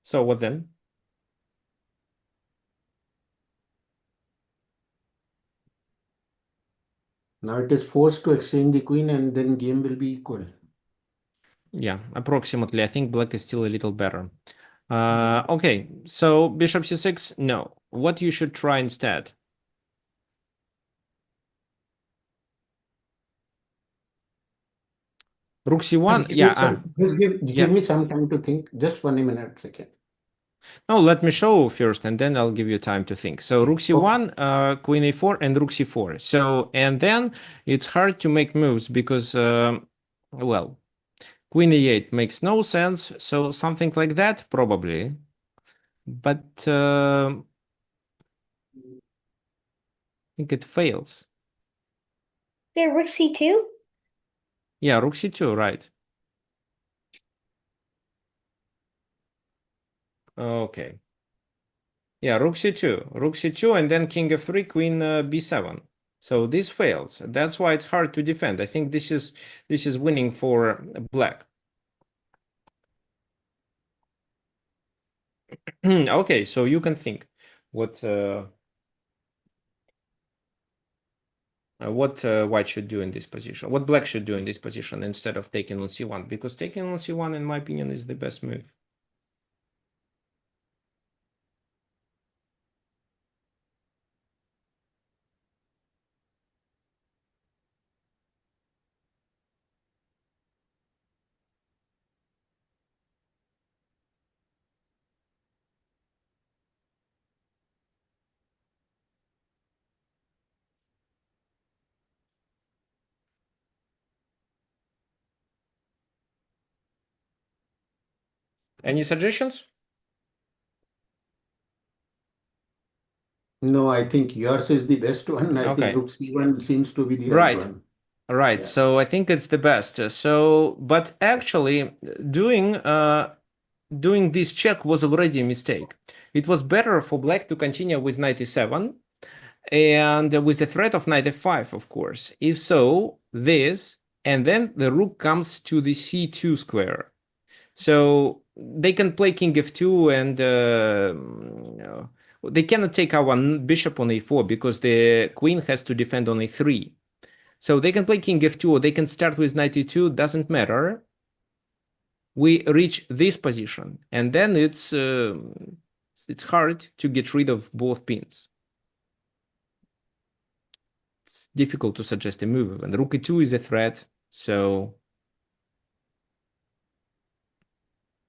So what then? Now it is forced to exchange the queen and then game will be equal. Yeah, approximately. I think black is still a little better. Okay, so bishop c6, no. What you should try instead? Rook c1, yeah. Just give me some time to think. Just 1 minute, second. No, let me show first, and then I'll give you time to think. So rook c1, queen a4, and rook c4. So, and then it's hard to make moves because, well, queen e8 makes no sense. So something like that, probably. But I think it fails. Yeah, rook c2. Yeah, rook c2, right. Okay. Yeah, rook c2, and then king f3, queen b7. So this fails. That's why it's hard to defend. I think this is winning for black. Okay, so you can think what white should do in this position, what black should do in this position instead of taking on c1, because taking on c1, in my opinion, is the best move. Any suggestions? No, I think yours is the best one. I think rook c1 seems to be the right one. Right. Yeah. So I think it's the best. So, but actually doing this check was already a mistake it was better for black to continue with knight e7 and with the threat of knight f5, of course. If so, this, and then the rook comes to the c2 square. So they can play king f2 and they cannot take our bishop on a4 because the queen has to defend on a3. So they can play king f2 or they can start with knight e2, doesn't matter. We reach this position and then it's hard to get rid of both pins. It's difficult to suggest a move, and rook e2 is a threat, so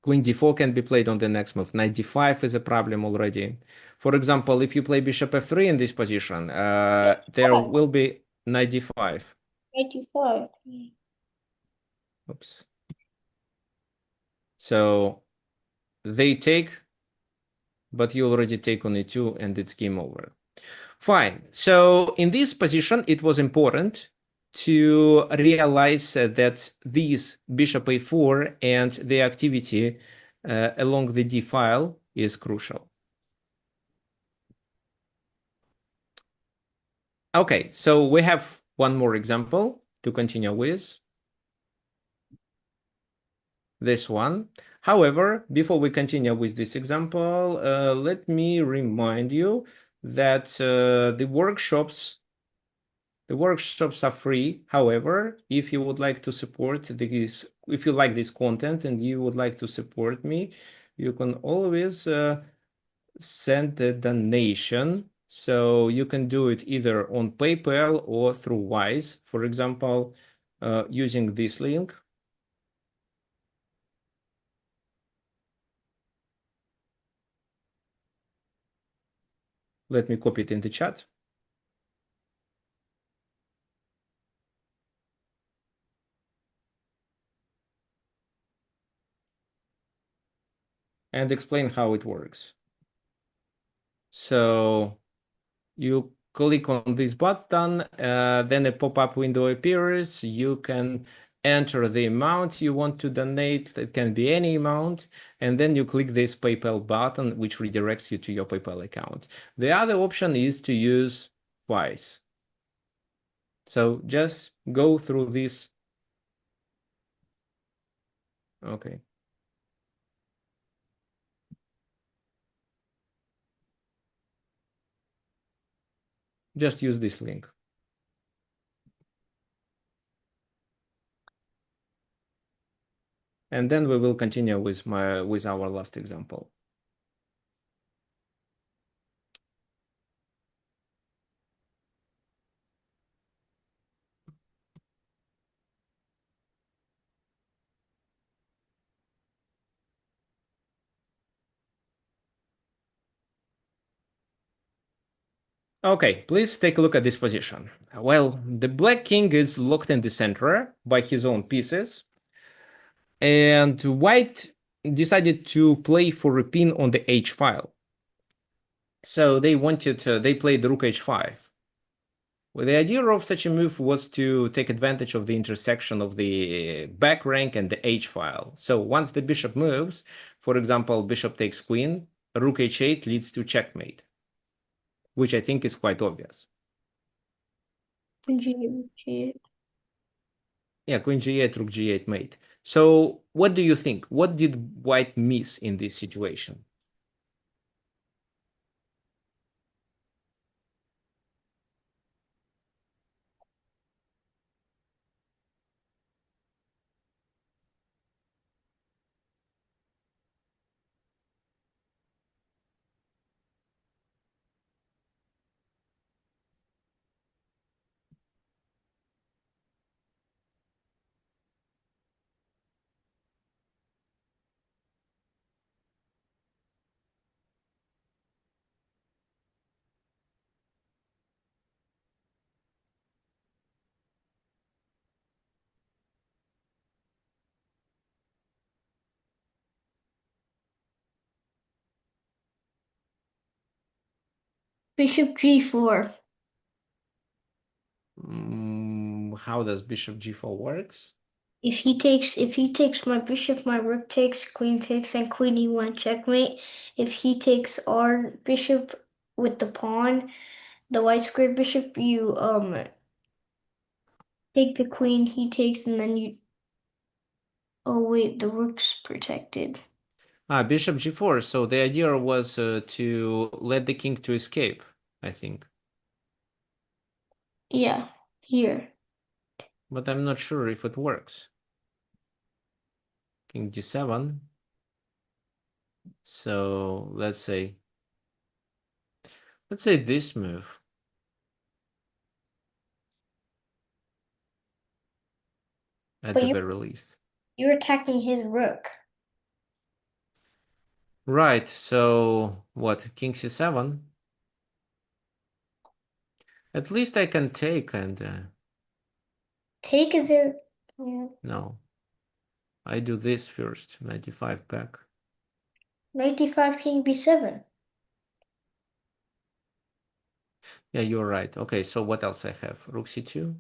queen d4 can be played on the next move. Knight d5 is a problem already. For example, if you play bishop f3 in this position, there will be knight d5. 85. Oops. So they take, but you already take on e2 and it's game over. Fine. So in this position, it was important to realize that this bishop a4 and the activity along the d file is crucial. Okay, so we have one more example to continue with. This one. However, before we continue with this example, let me remind you that the workshops are free. However, if you would like to support this, if you like this content and you would like to support me, you can always send a donation. So you can do it either on PayPal or through Wise, for example, using this link. Let me copy it in the chat. And explain how it works. So you click on this button, then a pop-up window appears. You can enter the amount you want to donate. It can be any amount. And then you click this PayPal button, which redirects you to your PayPal account. The other option is to use Wise. So just go through this. Okay. Just use this link. And then we will continue with our last example. Okay, please take a look at this position. Well, the black king is locked in the center by his own pieces, and white decided to play for a pin on the h file. So they played rook h5. Well, the idea of such a move was to take advantage of the intersection of the back rank and the h file. So once the bishop moves, for example, bishop takes queen, rook h8 leads to checkmate, which I think is quite obvious. G8. Yeah, queen g8, rook g8 mate. So what do you think? What did white miss in this situation? Bishop G4. How does bishop g4 works? If he takes my bishop, my rook takes, queen takes, and queen e1 checkmate. If he takes our bishop with the pawn, the white square bishop, you take the queen, he takes, and then you. Oh wait, the rook's protected. Bishop g4. So the idea was to let the king to escape, I think. Yeah, here. But I'm not sure if it works. King d7. So let's say this move. At But the very least. you're attacking his rook. Right, so what? King c7. At least I can take and Take is there. Yeah. no. I do this first, 95 back. 95 king b7. Yeah, you're right. Okay, so what else I have? Rook c2.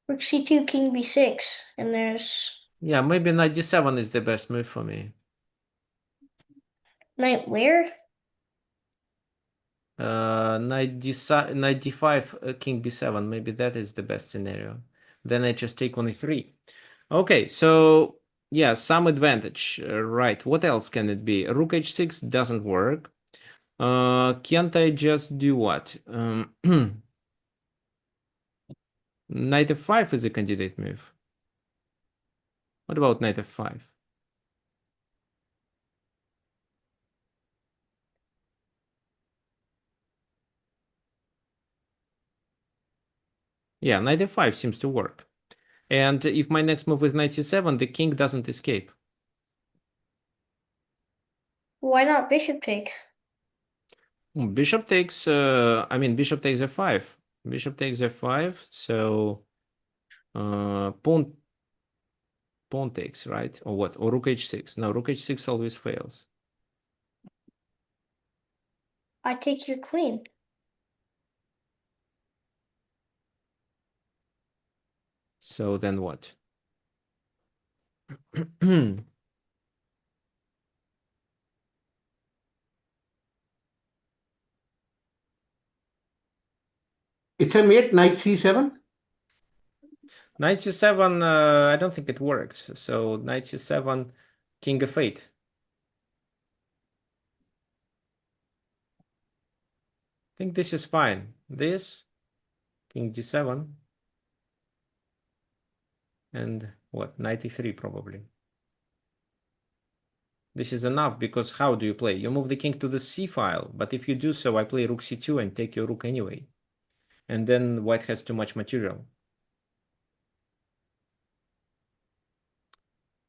Rook c2, king b6. And there's Yeah, maybe knight d7 is the best move for me. knight where? Knight d5, king b7. Maybe that is the best scenario. Then I just take on e3. Okay, so yeah, some advantage. Right, what else can it be? Rook h6 doesn't work. Can't I just do what? Knight f5 is a candidate move. What about knight f5? Yeah, knight f5 seems to work. And if my next move is knight c7, the king doesn't escape. Why not bishop takes? Bishop takes, bishop takes f5. Bishop takes f5, so pawn takes, right? Or what? Or rook h6. No, rook h6 always fails. I take your queen. So then what? It's a mate, knight c7. Knight c7, I don't think it works. So knight c7, king f8. I think this is fine. This, king d7, and what? Knight e3 probably. This is enough because how do you play? You move the king to the c file, but if you do so, I play rook c2 and take your rook anyway. And then white has too much material.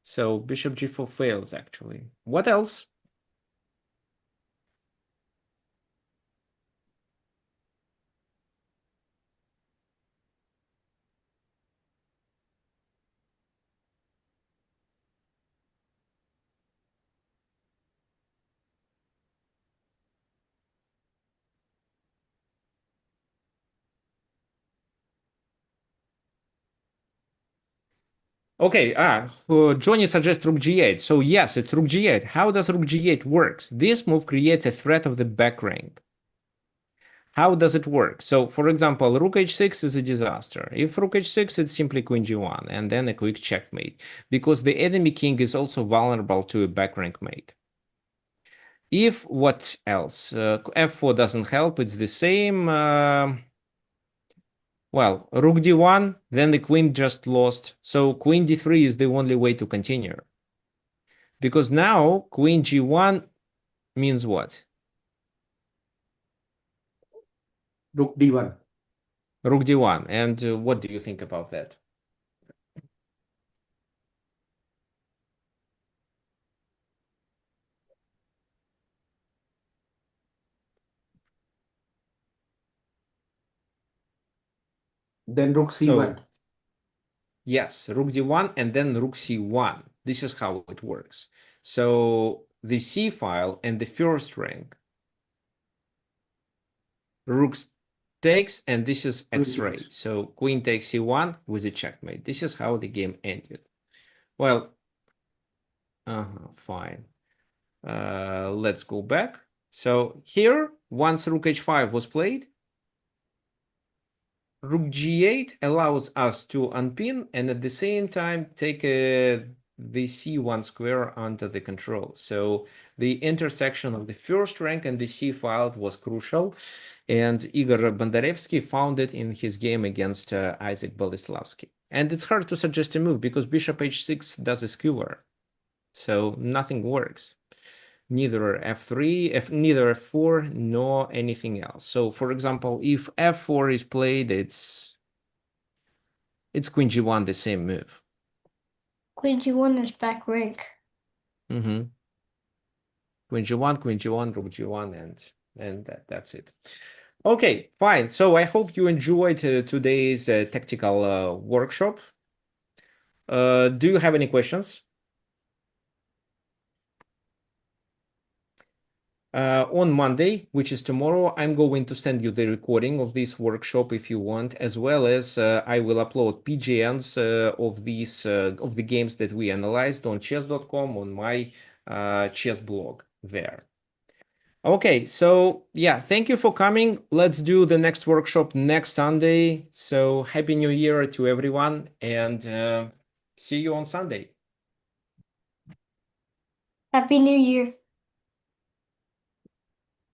So bishop g4 fails actually. What else? Okay, Johnny suggests rook g8. So yes, it's rook g8. How does rook g8 works? This move creates a threat of the back rank. How does it work? So for example, rook h6 is a disaster. If rook h6, it's simply queen g1 and then a quick checkmate because the enemy king is also vulnerable to a back rank mate. If what else? F4 doesn't help, it's the same. Well, rook d1, then the queen just lost. So queen d3 is the only way to continue. Because now queen g1 means what? Rook d1. Rook d1. And what do you think about that? Then rook c1. So, yes, rook d1 and then rook c1. This is how it works. So the c file and the first rank, rooks takes, and this is Queen X-ray. takes. So queen takes C1 with a checkmate. This is how the game ended. Well, fine. Let's go back. So here, once rook h5 was played, rook g8 allows us to unpin and at the same time take the c1 square under the control. So the intersection of the first rank and the c file was crucial, and Igor Bondarevsky found it in his game against Isaac Boleslavsky. And it's hard to suggest a move because bishop h6 does a skewer, so nothing works. Neither f3, neither f4, nor anything else. So, for example, if f4 is played, it's queen g1, the same move. Queen g1 is back rank. Queen g1, rook g1, and that's it. Okay, fine. So I hope you enjoyed today's tactical workshop. Do you have any questions? On Monday, which is tomorrow, I'm going to send you the recording of this workshop if you want, as well as I will upload PGNs of the games that we analyzed on chess.com on my chess blog there. Okay, so yeah, thank you for coming. Let's do the next workshop next Sunday. So Happy New Year to everyone, and see you on Sunday. Happy New Year.